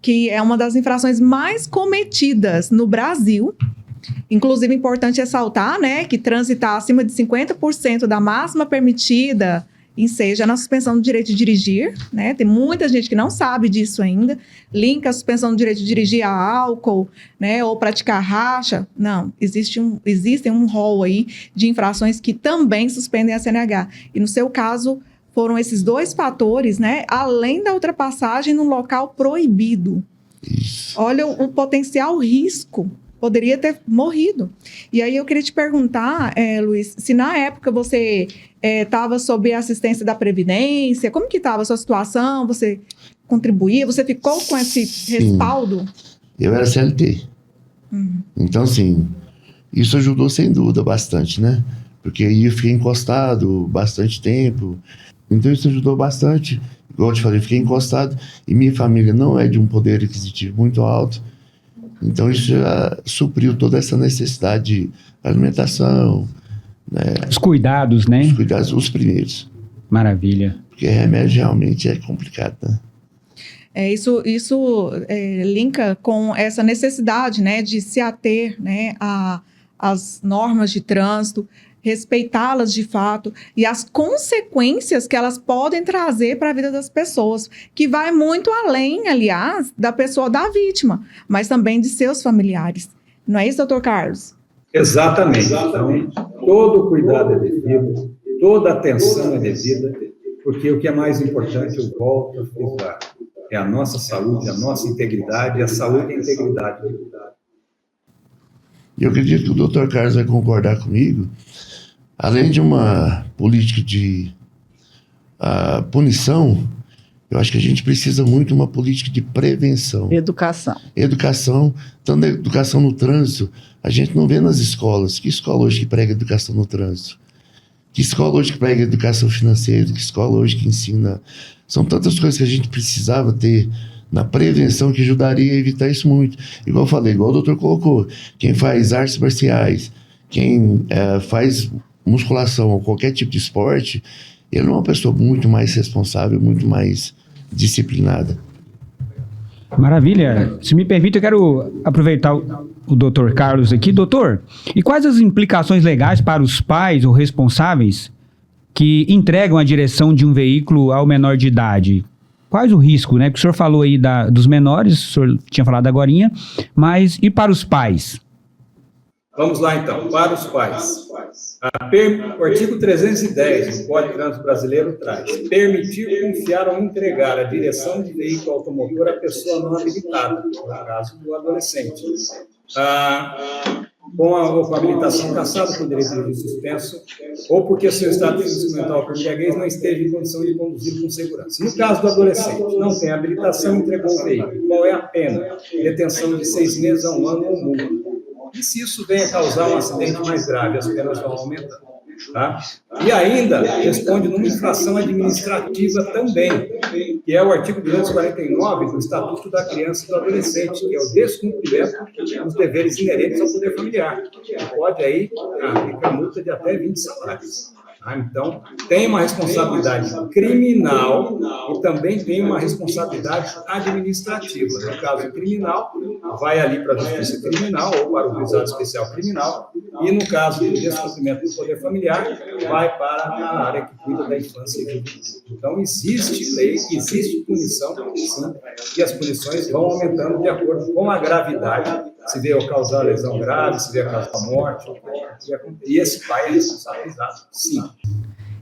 que é uma das infrações mais cometidas no Brasil. Inclusive, importante ressaltar, né? Que transitar acima de 50% da máxima permitida enseja na suspensão do direito de dirigir, né? Tem muita gente que não sabe disso ainda. Linka a suspensão do direito de dirigir a álcool, né? Ou praticar racha. Não, existem um rol aí de infrações que também suspendem a CNH. E no seu caso, foram esses 2 fatores, né? Além da ultrapassagem num local proibido. Isso. Olha o potencial risco poderia ter morrido. E aí eu queria te perguntar, Luiz, se na época você estava sob a assistência da Previdência, como que estava a sua situação? Você contribuía? Você ficou com esse respaldo? Eu era CLT. Então, assim, isso ajudou sem dúvida bastante, né? Porque aí eu fiquei encostado bastante tempo. Então isso ajudou bastante. Igual eu te falei, eu fiquei encostado e minha família não é de um poder aquisitivo muito alto. Então isso já supriu toda essa necessidade de alimentação, né? Os cuidados, né? Os cuidados, os primeiros. Maravilha. Porque remédio realmente é complicado, né? Isso linka com essa necessidade, né, de se ater, né, às normas de trânsito, respeitá-las de fato e as consequências que elas podem trazer para a vida das pessoas, que vai muito além, aliás, da pessoa, da vítima, mas também de seus familiares. Não é isso, doutor Carlos? Exatamente. Então, todo cuidado é devido, toda atenção é devida, porque o que é mais importante, eu volto a frisar, é a nossa saúde, a nossa integridade, a saúde e a integridade. E eu acredito que o doutor Carlos vai concordar comigo. Além de uma política de punição, eu acho que a gente precisa muito de uma política de prevenção. Educação. Educação, tanto a educação no trânsito, a gente não vê nas escolas. Que escola hoje que prega educação no trânsito? Que escola hoje que prega educação financeira? Que escola hoje que ensina? São tantas coisas que a gente precisava ter na prevenção que ajudaria a evitar isso muito. Igual eu falei, igual o doutor colocou, quem faz artes marciais, quem faz musculação ou qualquer tipo de esporte, ele é uma pessoa muito mais responsável, muito mais disciplinada. Maravilha. Se me permite, eu quero aproveitar o doutor Carlos aqui. Doutor, e quais as implicações legais para os pais ou responsáveis que entregam a direção de um veículo ao menor de idade? Quais o risco, né? Porque o senhor falou aí dos menores, o senhor tinha falado agorinha, mas e para os pais? Vamos lá, então, para os pais. O artigo 310 do Código de Trânsito Brasileiro traz: permitir confiar ou entregar a direção de veículo automotor à pessoa não habilitada, no caso do adolescente. Com a habilitação cassada por direito de suspenso, ou porque seu estado físico mental por embriaguez não esteja em condição de conduzir com segurança. No caso do adolescente, não tem habilitação, entregou o veículo. Qual é a pena? Detenção de 6 meses a 1 ano ou multa. E se isso venha a causar um acidente mais grave, as penas vão aumentando. Tá? E ainda responde numa infração administrativa também, que é o artigo 249 do Estatuto da Criança e do Adolescente, que é o descumprimento dos deveres inerentes ao poder familiar, que pode aí aplicar multa de até 20 salários. Tá? Então, tem uma responsabilidade criminal e também tem uma responsabilidade administrativa. No caso criminal, vai ali para a Justiça Criminal ou para o Juizado Especial Criminal, e no caso do descumprimento do poder familiar, vai para a área que cuida da infância e juventude. Então, existe lei, existe punição, sim, e as punições vão aumentando de acordo com a gravidade, se veio causar lesão grave, se veio causar morte, e esse pai é responsabilizado, sim.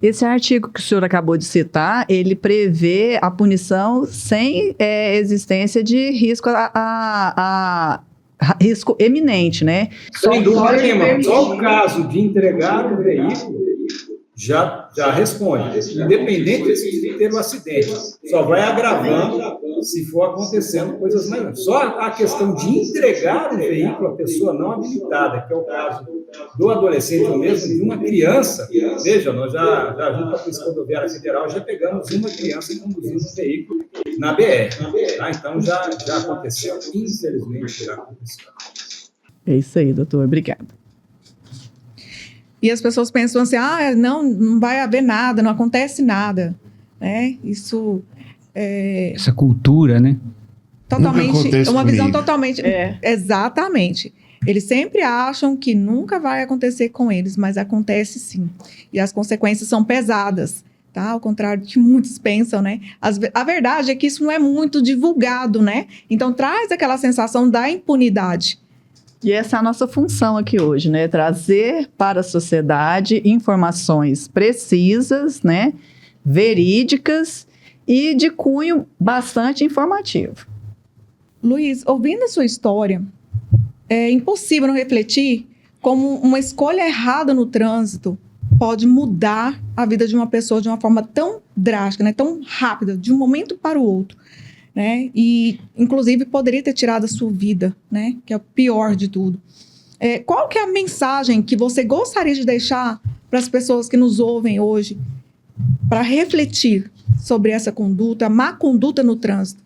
Esse artigo que o senhor acabou de citar, ele prevê a punição sem existência de risco risco eminente, né? Sem dúvida nenhuma. Só o caso de entregar o veículo já responde. Independente de ter um acidente. Só vai agravando se for acontecendo coisas maiores. Só a questão de entregar o veículo à pessoa não habilitada, que é o caso do adolescente ou mesmo de uma criança. Veja, nós já junto com a Polícia Rodoviária Federal, já pegamos uma criança conduzindo um veículo na BR. Tá? Então, já aconteceu, infelizmente, já aconteceu. É isso aí, doutor. Obrigada. E as pessoas pensam assim, não vai haver nada, não acontece nada. Né? Isso essa cultura, né? Totalmente, uma visão totalmente... Exatamente. Eles sempre acham que nunca vai acontecer com eles, mas acontece sim. E as consequências são pesadas, tá? Ao contrário do que muitos pensam, né? A verdade é que isso não é muito divulgado, né? Então, traz aquela sensação da impunidade. E essa é a nossa função aqui hoje, né? Trazer para a sociedade informações precisas, né? Verídicas e de cunho bastante informativo. Luiz, ouvindo a sua história, é impossível não refletir como uma escolha errada no trânsito pode mudar a vida de uma pessoa de uma forma tão drástica, né, tão rápida, de um momento para o outro, né, e inclusive poderia ter tirado a sua vida, né, que é o pior de tudo. Qual que é a mensagem que você gostaria de deixar para as pessoas que nos ouvem hoje para refletir sobre essa conduta, a má conduta no trânsito?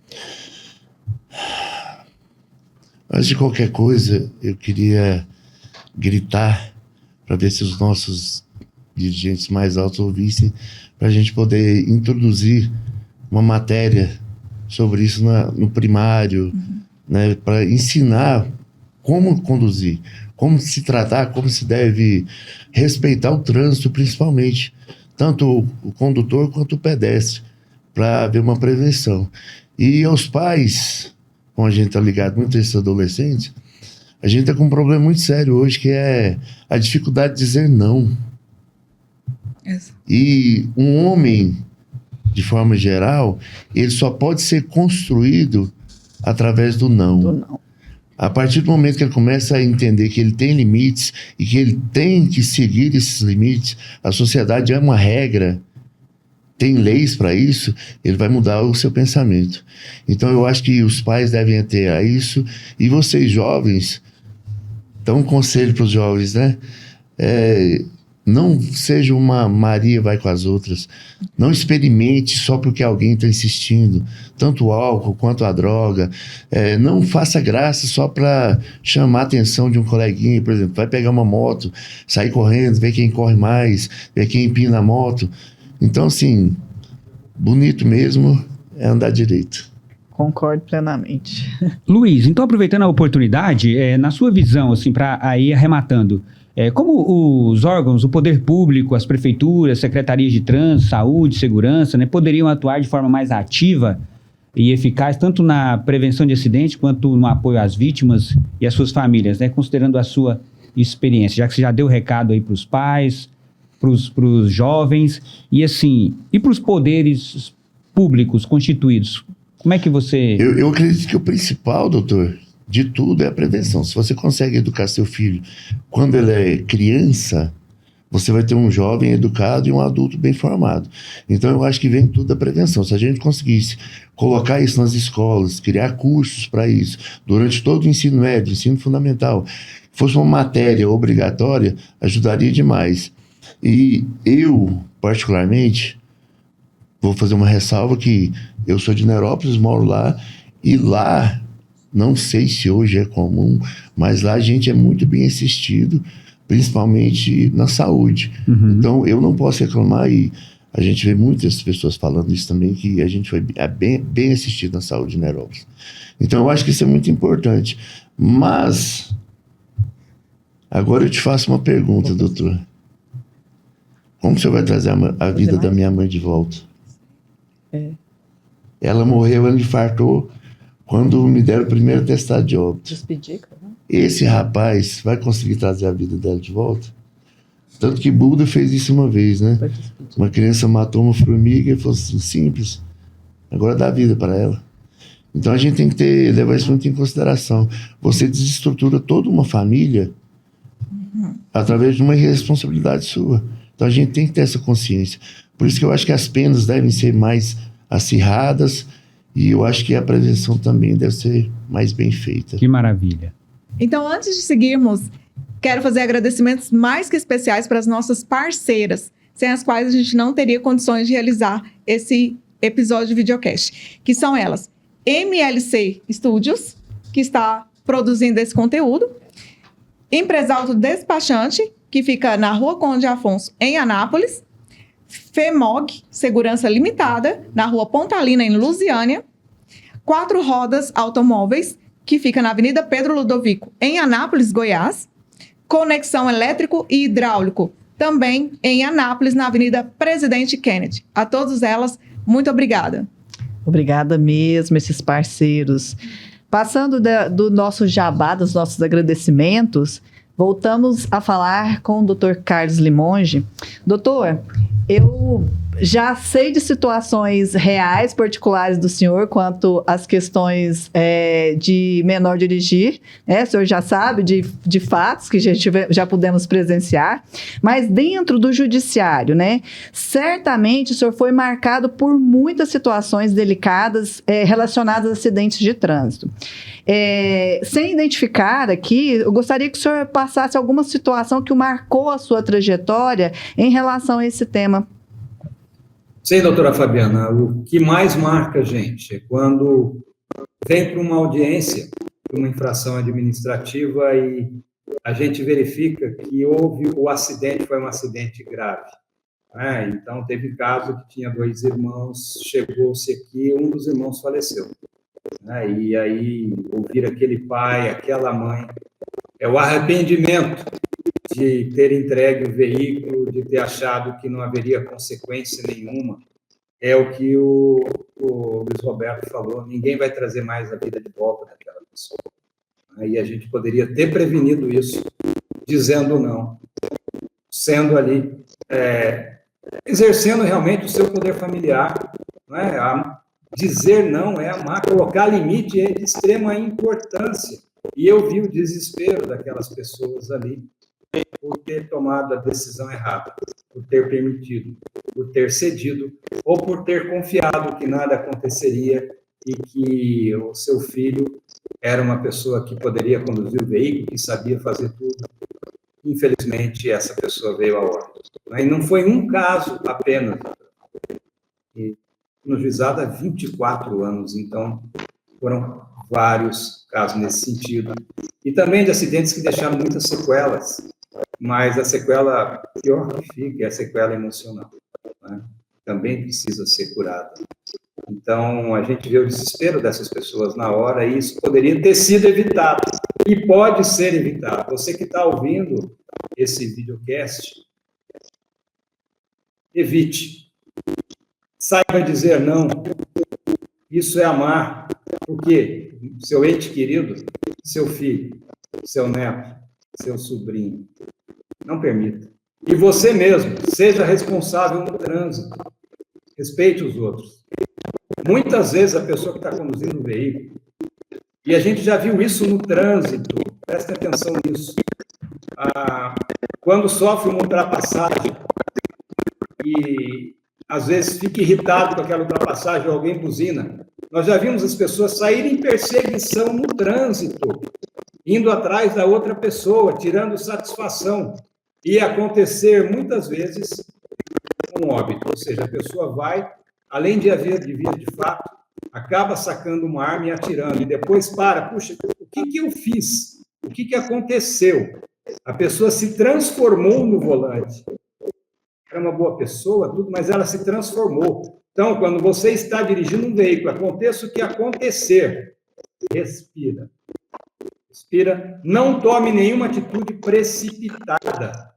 Antes de qualquer coisa, eu queria gritar para ver se os nossos dirigentes mais altos ouvissem, para a gente poder introduzir uma matéria sobre isso no primário, né, para ensinar como conduzir, como se tratar, como se deve respeitar o trânsito, principalmente, tanto o condutor quanto o pedestre, para haver uma prevenção. E aos pais, como a gente está ligado muito a esses adolescentes, a gente está com um problema muito sério hoje, que é a dificuldade de dizer não. E um homem, de forma geral, ele só pode ser construído através do não. A partir do momento que ele começa a entender que ele tem limites e que ele tem que seguir esses limites, a sociedade é uma regra, tem leis para isso, ele vai mudar o seu pensamento. Então eu acho que os pais devem ter a isso, e vocês jovens, dão um conselho para os jovens, né? Não seja uma Maria vai com as outras. Não experimente só porque alguém está insistindo. Tanto o álcool quanto a droga. Não faça graça só para chamar a atenção de um coleguinha. Por exemplo, vai pegar uma moto, sair correndo, ver quem corre mais, ver quem empina a moto. Então, assim, bonito mesmo é andar direito. Concordo plenamente. Luiz, então aproveitando a oportunidade, na sua visão, assim, para ir arrematando, como os órgãos, o poder público, as prefeituras, secretarias de trânsito, saúde, segurança, né, poderiam atuar de forma mais ativa e eficaz, tanto na prevenção de acidentes quanto no apoio às vítimas e às suas famílias, né, considerando a sua experiência, já que você já deu recado aí para os pais, para os jovens e para os poderes públicos constituídos. Como é que você... Eu acredito que o principal, doutor, de tudo é a prevenção. Se você consegue educar seu filho quando ele é criança, você vai ter um jovem educado e um adulto bem formado. Então eu acho que vem tudo da prevenção. Se a gente conseguisse colocar isso nas escolas, criar cursos para isso, durante todo o ensino médio, ensino fundamental, fosse uma matéria obrigatória, ajudaria demais. E eu, particularmente, vou fazer uma ressalva que eu sou de Nerópolis, moro lá, e lá, não sei se hoje é comum, mas lá a gente é muito bem assistido, principalmente na saúde. Então, eu não posso reclamar, e a gente vê muitas pessoas falando isso também, que a gente foi bem assistido na saúde de Nerópolis. Então, eu acho que isso é muito importante. Mas, agora eu te faço uma pergunta, doutor. Como o senhor vai trazer a vida da minha mãe de volta? Ela morreu, ela infartou quando me deram o primeiro atestado de óbito. Despedir, cara. Esse rapaz vai conseguir trazer a vida dela de volta? Tanto que Buda fez isso uma vez, né? Uma criança matou uma formiga e falou assim, simples, agora dá vida para ela. Então a gente tem que levar isso muito em consideração. Você desestrutura toda uma família através de uma irresponsabilidade sua. Então a gente tem que ter essa consciência. Por isso que eu acho que as penas devem ser mais acirradas e eu acho que a prevenção também deve ser mais bem feita. Que maravilha. Então, antes de seguirmos, quero fazer agradecimentos mais que especiais para as nossas parceiras, sem as quais a gente não teria condições de realizar esse episódio de videocast, que são elas: MLC Studios, que está produzindo esse conteúdo, Empresalto Despachante, que fica na Rua Conde Afonso, em Anápolis, FEMOG, Segurança Limitada, na Rua Pontalina, em Lusiânia, Quatro Rodas Automóveis, que fica na Avenida Pedro Ludovico, em Anápolis, Goiás, Conexão Elétrico e Hidráulico, também em Anápolis, na Avenida Presidente Kennedy. A todas elas, muito obrigada. Obrigada mesmo, esses parceiros. Passando do nosso jabá, dos nossos agradecimentos, voltamos a falar com o Dr. Carlos Limonge. Doutor, eu Já sei de situações reais, particulares do senhor, quanto às questões de menor dirigir, né? O senhor já sabe de fatos que já pudemos presenciar, mas dentro do judiciário, né? Certamente o senhor foi marcado por muitas situações delicadas relacionadas a acidentes de trânsito. Sem identificar aqui, eu gostaria que o senhor passasse alguma situação que marcou a sua trajetória em relação a esse tema. Sim, doutora Fabiana, o que mais marca a gente é quando vem para uma audiência, uma infração administrativa e a gente verifica que o acidente foi um acidente grave. Né? Então, teve caso que tinha 2 irmãos, chegou-se aqui, um dos irmãos faleceu. Né? E aí, ouvir aquele pai, aquela mãe, é o arrependimento de ter entregue o veículo, de ter achado que não haveria consequência nenhuma. É o que o Luiz Roberto falou, ninguém vai trazer mais a vida de volta daquela pessoa. Aí a gente poderia ter prevenido isso, dizendo não, sendo ali, exercendo realmente o seu poder familiar. Né? Dizer não é amar, colocar limite é de extrema importância. E eu vi o desespero daquelas pessoas ali, por ter tomado a decisão errada, por ter permitido, por ter cedido, ou por ter confiado que nada aconteceria e que o seu filho era uma pessoa que poderia conduzir o veículo, que sabia fazer tudo. Infelizmente, essa pessoa veio a óbito. E não foi um caso apenas. E no juizado há 24 anos, então foram vários casos nesse sentido. E também de acidentes que deixaram muitas sequelas. Mas a sequela pior que fica é a sequela emocional, né? Também precisa ser curada. Então, a gente vê o desespero dessas pessoas na hora e isso poderia ter sido evitado. E pode ser evitado. Você que está ouvindo esse videocast, evite. Saiba dizer não. Isso é amar. Porque seu ente querido, seu filho, seu neto, seu sobrinho, não permita. E você mesmo, seja responsável no trânsito. Respeite os outros. Muitas vezes a pessoa que está conduzindo o veículo, e a gente já viu isso no trânsito, preste atenção nisso, quando sofre uma ultrapassagem e às vezes fica irritado com aquela ultrapassagem ou alguém buzina, nós já vimos as pessoas saírem em perseguição no trânsito, indo atrás da outra pessoa, tirando satisfação. E acontecer, muitas vezes, um óbito. Ou seja, a pessoa vai, além de haver de vir de fato, acaba sacando uma arma e atirando. E depois puxa, o que eu fiz? O que aconteceu? A pessoa se transformou no volante. Era uma boa pessoa, tudo, mas ela se transformou. Então, quando você está dirigindo um veículo, aconteça o que acontecer, respira. Respira, não tome nenhuma atitude precipitada.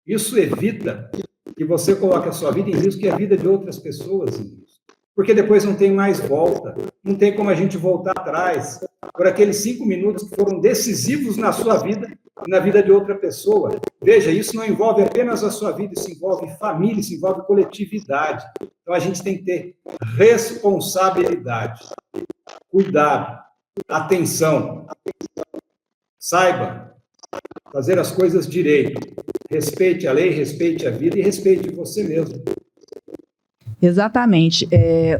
Isso evita que você coloque a sua vida em risco e a vida de outras pessoas em risco. Porque depois não tem mais volta, não tem como a gente voltar atrás por aqueles 5 minutos que foram decisivos na sua vida e na vida de outra pessoa. Veja, isso não envolve apenas a sua vida, isso envolve família, isso envolve coletividade. Então a gente tem que ter responsabilidade, cuidado, atenção. Saiba fazer as coisas direito. Respeite a lei, respeite a vida e respeite você mesmo. Exatamente.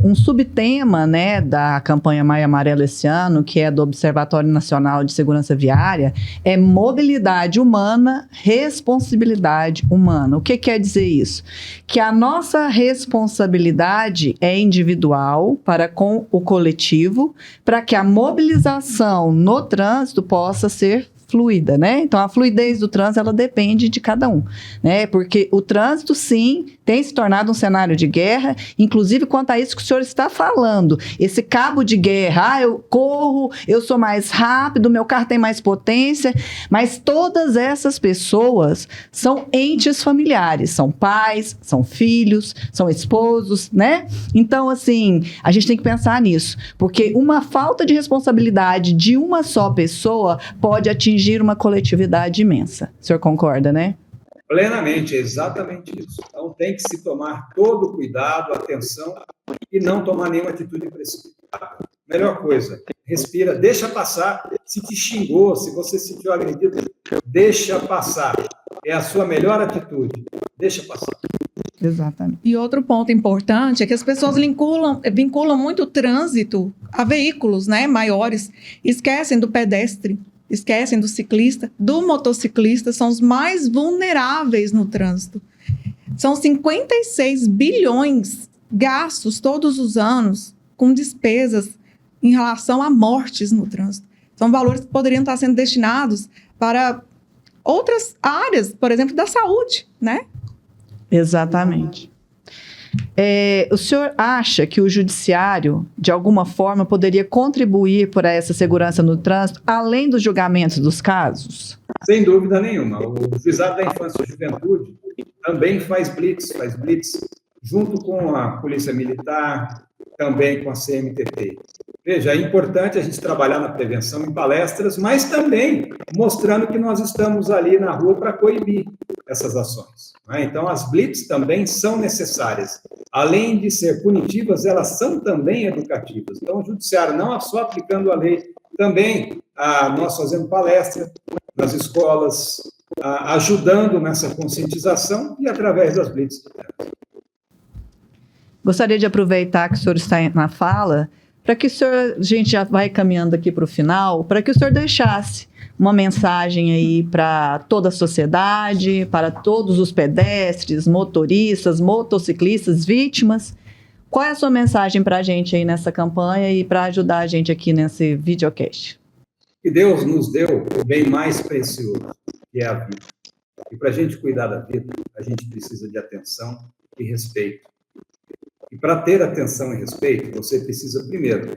Um subtema, né, da campanha Maio Amarelo esse ano, que é do Observatório Nacional de Segurança Viária, é mobilidade humana, responsabilidade humana. O que quer dizer isso? Que a nossa responsabilidade é individual para com o coletivo, para que a mobilização no trânsito possa ser fluida, né? Então, a fluidez do trânsito, ela depende de cada um, né? Porque o trânsito, sim, tem se tornado um cenário de guerra, inclusive quanto a isso que o senhor está falando. Esse cabo de guerra, eu corro, eu sou mais rápido, meu carro tem mais potência, mas todas essas pessoas são entes familiares, são pais, são filhos, são esposos, né? Então, assim, a gente tem que pensar nisso, porque uma falta de responsabilidade de uma só pessoa pode atingir uma coletividade imensa. O senhor concorda, né? Plenamente, é exatamente isso. Então, tem que se tomar todo o cuidado, atenção, e não tomar nenhuma atitude precipitada. Melhor coisa, respira, deixa passar. Se te xingou, se você se sentiu agredido, deixa passar. É a sua melhor atitude. Deixa passar. Exatamente. E outro ponto importante é que as pessoas vinculam muito o trânsito a veículos, né, maiores, esquecem do pedestre, esquecem do ciclista, do motociclista, são os mais vulneráveis no trânsito. São 56 bilhões gastos todos os anos com despesas em relação a mortes no trânsito. São valores que poderiam estar sendo destinados para outras áreas, por exemplo, da saúde, né? Exatamente. O senhor acha que o judiciário, de alguma forma, poderia contribuir para essa segurança no trânsito, além dos julgamentos dos casos? Sem dúvida nenhuma. O Juizado da Infância e Juventude também faz blitz junto com a Polícia Militar, também com a CMTT. Veja, é importante a gente trabalhar na prevenção em palestras, mas também mostrando que nós estamos ali na rua para coibir essas ações, né? Então, as blitz também são necessárias. Além de ser punitivas, elas são também educativas. Então, o judiciário não só aplicando a lei, também nós fazendo palestra nas escolas, ajudando nessa conscientização e através das blitz. Gostaria de aproveitar que o senhor está na fala, para que o senhor, a gente já vai caminhando aqui para o final, para que o senhor deixasse uma mensagem aí para toda a sociedade, para todos os pedestres, motoristas, motociclistas, vítimas. Qual é a sua mensagem para a gente aí nessa campanha e para ajudar a gente aqui nesse videocast? Que Deus nos deu o bem mais precioso, que é a vida. E para a gente cuidar da vida, a gente precisa de atenção e respeito. E para ter atenção e respeito, você precisa, primeiro,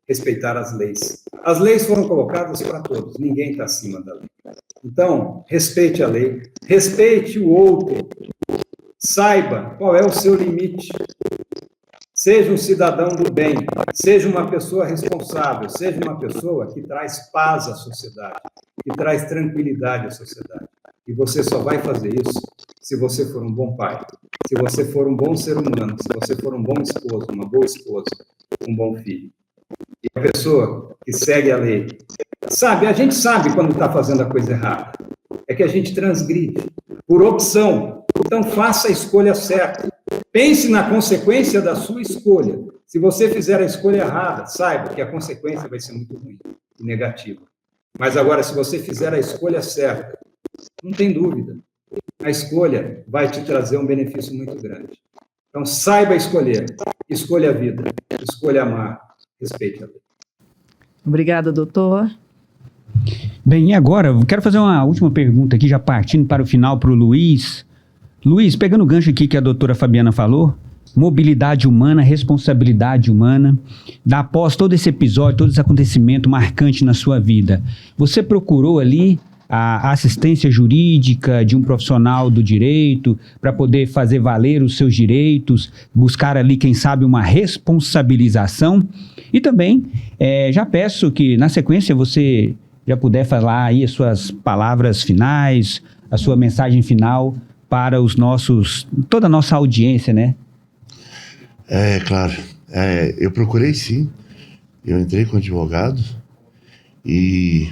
respeitar as leis. As leis foram colocadas para todos, ninguém está acima da lei. Então, respeite a lei, respeite o outro, saiba qual é o seu limite. Seja um cidadão do bem, seja uma pessoa responsável, seja uma pessoa que traz paz à sociedade, que traz tranquilidade à sociedade. E você só vai fazer isso se você for um bom pai, se você for um bom ser humano, se você for um bom esposo, uma boa esposa, um bom filho. E a pessoa que segue a lei, sabe, a gente sabe quando está fazendo a coisa errada. É que a gente transgride por opção. Então faça a escolha certa. Pense na consequência da sua escolha. Se você fizer a escolha errada, saiba que a consequência vai ser muito ruim e negativa. Mas agora, se você fizer a escolha certa, não tem dúvida, a escolha vai te trazer um benefício muito grande. Então, saiba escolher. Escolha a vida, escolha amar, respeite a lei. Obrigada, doutor. Bem, e agora, eu quero fazer uma última pergunta aqui, já partindo para o final, para o Luiz. Luiz, pegando o gancho aqui que a doutora Fabiana falou, mobilidade humana, responsabilidade humana, após todo esse episódio, todo esse acontecimento marcante na sua vida, você procurou ali a assistência jurídica de um profissional do direito para poder fazer valer os seus direitos, buscar ali, quem sabe, uma responsabilização? E também, já peço que, na sequência, você já puder falar aí as suas palavras finais, a sua mensagem final para toda a nossa audiência, né? Claro. Eu procurei sim. Eu entrei com advogado e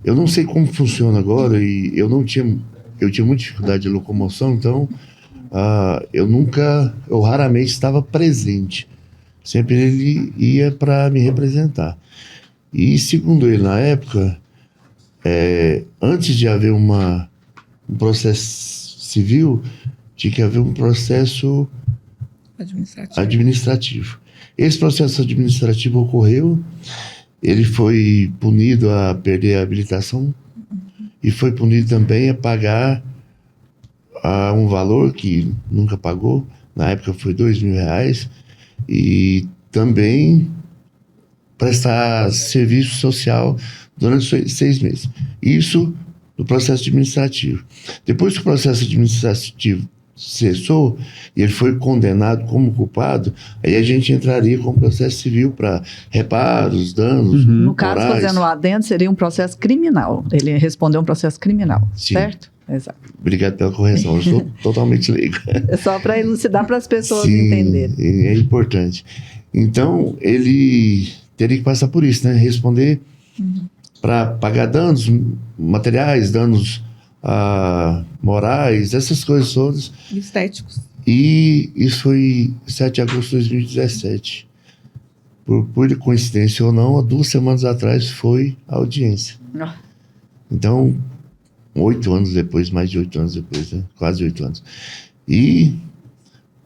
eu não sei como funciona agora e eu tinha muita dificuldade de locomoção, então eu raramente estava presente. Sempre ele ia para me representar. E segundo ele, na época, antes de haver um processo civil, tinha que haver um processo administrativo. Esse processo administrativo ocorreu, ele foi punido a perder a habilitação e foi punido também a pagar um valor que nunca pagou, na época foi R$2.000, e também prestar serviço social durante 6 meses. Isso no processo administrativo. Depois que o processo administrativo cessou e ele foi condenado como culpado, aí a gente entraria com o processo civil para reparos, danos, No caso, morais. fazendo lá dentro, seria um processo criminal. Ele respondeu um processo criminal, Sim. certo? Exato. Obrigado pela correção, eu sou totalmente leigo. É só para elucidar para as pessoas Sim, entenderem. é importante. Então, ele teria que passar por isso, né? Responder para pagar danos materiais, danos morais, essas coisas todas. Estéticos. E isso foi 7 de agosto de 2017. Por coincidência ou não, há 2 semanas atrás foi a audiência. Então, 8 anos depois, mais de 8 anos depois, né? Quase 8 anos. E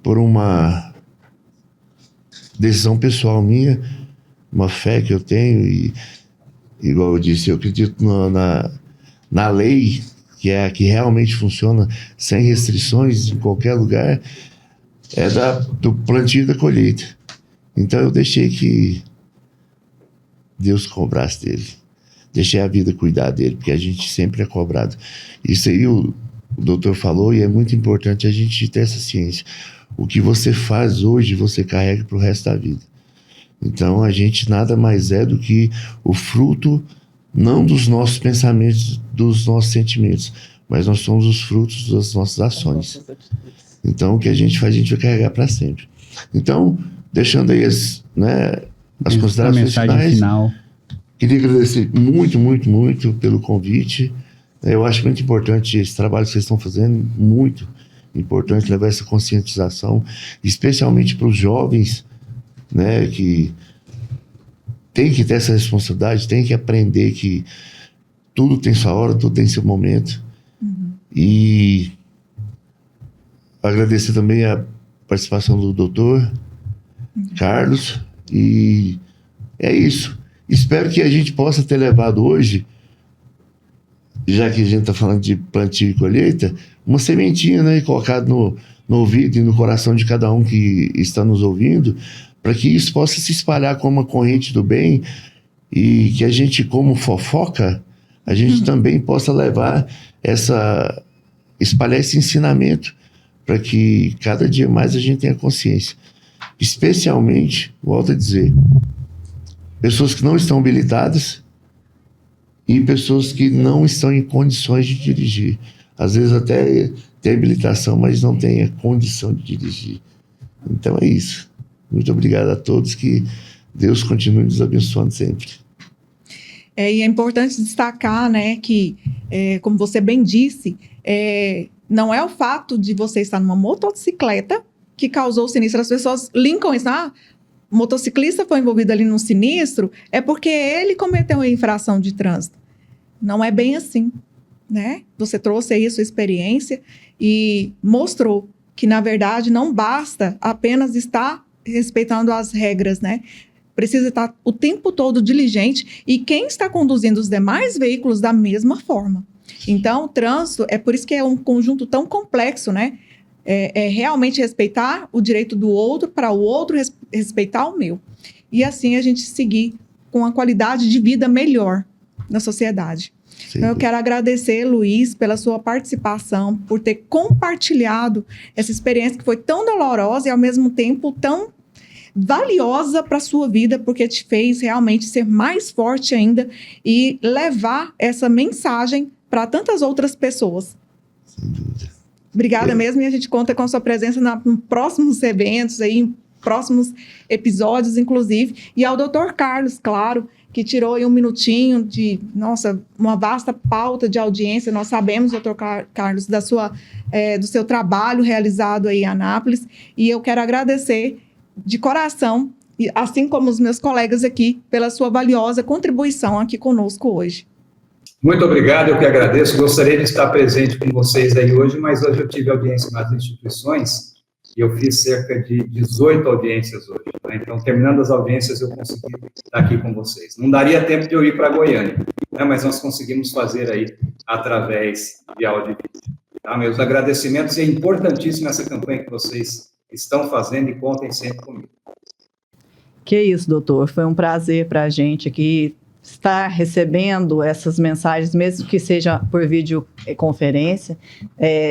por uma decisão pessoal minha, uma fé que eu tenho, e igual eu disse, eu acredito na lei, que é a que realmente funciona sem restrições em qualquer lugar, é do plantio e da colheita. Então eu deixei que Deus cobrasse dele. Deixei a vida cuidar dele, porque a gente sempre é cobrado. Isso aí o doutor falou, e é muito importante a gente ter essa ciência. O que você faz hoje, você carrega para o resto da vida. Então a gente nada mais é do que o fruto, não dos nossos pensamentos, dos nossos sentimentos, mas nós somos os frutos das nossas ações. Então o que a gente faz, a gente vai carregar para sempre. Então, deixando aí as considerações finais, queria agradecer muito, muito, muito pelo convite. Eu acho muito importante esse trabalho que vocês estão fazendo, muito importante levar essa conscientização, especialmente para os jovens, né, que tem que ter essa responsabilidade, tem que aprender que tudo tem sua hora, tudo tem seu momento. E agradecer também a participação do doutor Carlos, e é isso. Espero que a gente possa ter levado hoje, já que a gente está falando de plantio e colheita, uma sementinha, né, colocada no ouvido e no coração de cada um que está nos ouvindo, para que isso possa se espalhar como uma corrente do bem, e que a gente, como fofoca, a gente também possa espalhar esse ensinamento, para que cada dia mais a gente tenha consciência. Especialmente, volto a dizer, pessoas que não estão habilitadas e pessoas que não estão em condições de dirigir. Às vezes até tem habilitação, mas não tem a condição de dirigir. Então é isso. Muito obrigado a todos, que Deus continue nos abençoando sempre. E é importante destacar, né, que, como você bem disse, não é o fato de você estar numa motocicleta que causou o sinistro. As pessoas linkam isso, o motociclista foi envolvido ali num sinistro, é porque ele cometeu uma infração de trânsito. Não é bem assim, né? Você trouxe aí a sua experiência e mostrou que, na verdade, não basta apenas estar respeitando as regras, né? Precisa estar o tempo todo diligente, e quem está conduzindo os demais veículos da mesma forma. Então, o trânsito, é por isso que é um conjunto tão complexo, né? É realmente respeitar o direito do outro, para o outro respeitar o meu. E assim a gente seguir com uma qualidade de vida melhor na sociedade. Sim. Então, eu quero agradecer, Luiz, pela sua participação, por ter compartilhado essa experiência que foi tão dolorosa e, ao mesmo tempo, tão valiosa para a sua vida, porque te fez realmente ser mais forte ainda e levar essa mensagem para tantas outras pessoas. Sem dúvida. Obrigada mesmo, e a gente conta com a sua presença em próximos eventos, aí, em próximos episódios, inclusive. E ao Dr. Carlos, claro, que tirou aí um minutinho de, uma vasta pauta de audiência. Nós sabemos, Dr. Carlos, do seu trabalho realizado aí em Anápolis, e eu quero agradecer de coração, assim como os meus colegas aqui, pela sua valiosa contribuição aqui conosco hoje. Muito obrigado, eu que agradeço. Gostaria de estar presente com vocês aí hoje, mas hoje eu tive audiência nas instituições e eu fiz cerca de 18 audiências hoje, né? Então, terminando as audiências, eu consegui estar aqui com vocês. Não daria tempo de eu ir para Goiânia, né? Mas nós conseguimos fazer aí através de áudio e vídeo. Tá? Meus agradecimentos, é importantíssima essa campanha que vocês estão fazendo, e contem sempre comigo. Que isso, doutor. Foi um prazer para a gente aqui estar recebendo essas mensagens, mesmo que seja por videoconferência.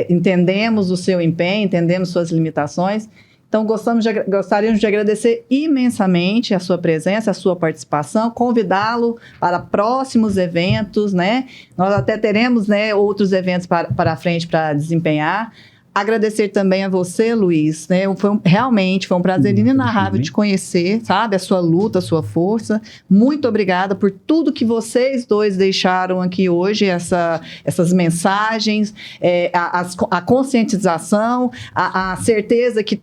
Entendemos o seu empenho, entendemos suas limitações, Então, gostaríamos de agradecer imensamente a sua presença, a sua participação, convidá-lo para próximos eventos, né? Nós até teremos, né, outros eventos para frente para desempenhar. Agradecer também a você, Luiz, né? Realmente foi um prazer inenarrável te conhecer, sabe? A sua luta, a sua força. Muito obrigada por tudo que vocês dois deixaram aqui hoje, essas mensagens, a conscientização, a certeza que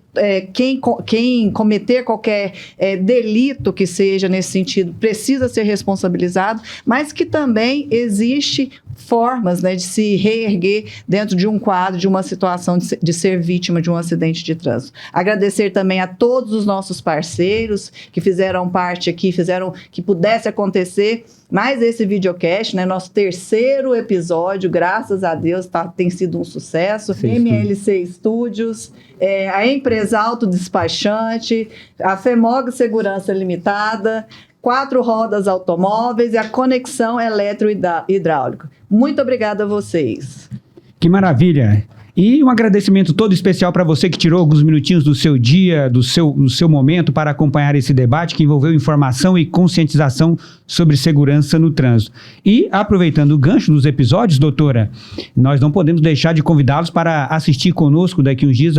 quem cometer qualquer delito que seja nesse sentido precisa ser responsabilizado, mas que também existe formas, né, de se reerguer dentro de um quadro, de uma situação de ser vítima de um acidente de trânsito. Agradecer também a todos os nossos parceiros que fizeram parte aqui, fizeram que pudesse acontecer mais esse videocast, né, nosso 3º episódio, graças a Deus, tem sido um sucesso. MLC Studios, a Empresa Autodespachante, a FEMOG Segurança Limitada, 4 Rodas Automóveis e a Conexão Eletrohidráulica. Muito obrigada a vocês. Que maravilha! E um agradecimento todo especial para você que tirou alguns minutinhos do seu dia, do seu momento para acompanhar esse debate que envolveu informação e conscientização sobre segurança no trânsito. E, aproveitando o gancho dos episódios, doutora, nós não podemos deixar de convidá-los para assistir conosco daqui uns dias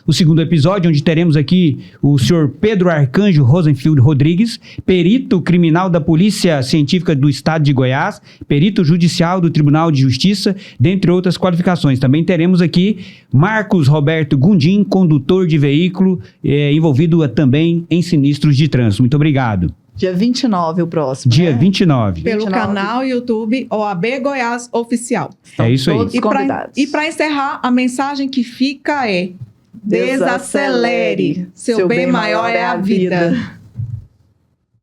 o 2º episódio, onde teremos aqui o senhor Pedro Arcanjo Rosenfield Rodrigues, perito criminal da Polícia Científica do Estado de Goiás, perito judicial do Tribunal de Justiça, dentre outras qualificações. Também teremos aqui Marcos Roberto Gundim, condutor de veículo, envolvido também em sinistros de trânsito. Muito obrigado. Dia 29 o próximo. Dia 29. Pelo canal YouTube OAB Goiás Oficial. É isso aí. E para encerrar, a mensagem que fica é: desacelere. Seu bem maior é a vida.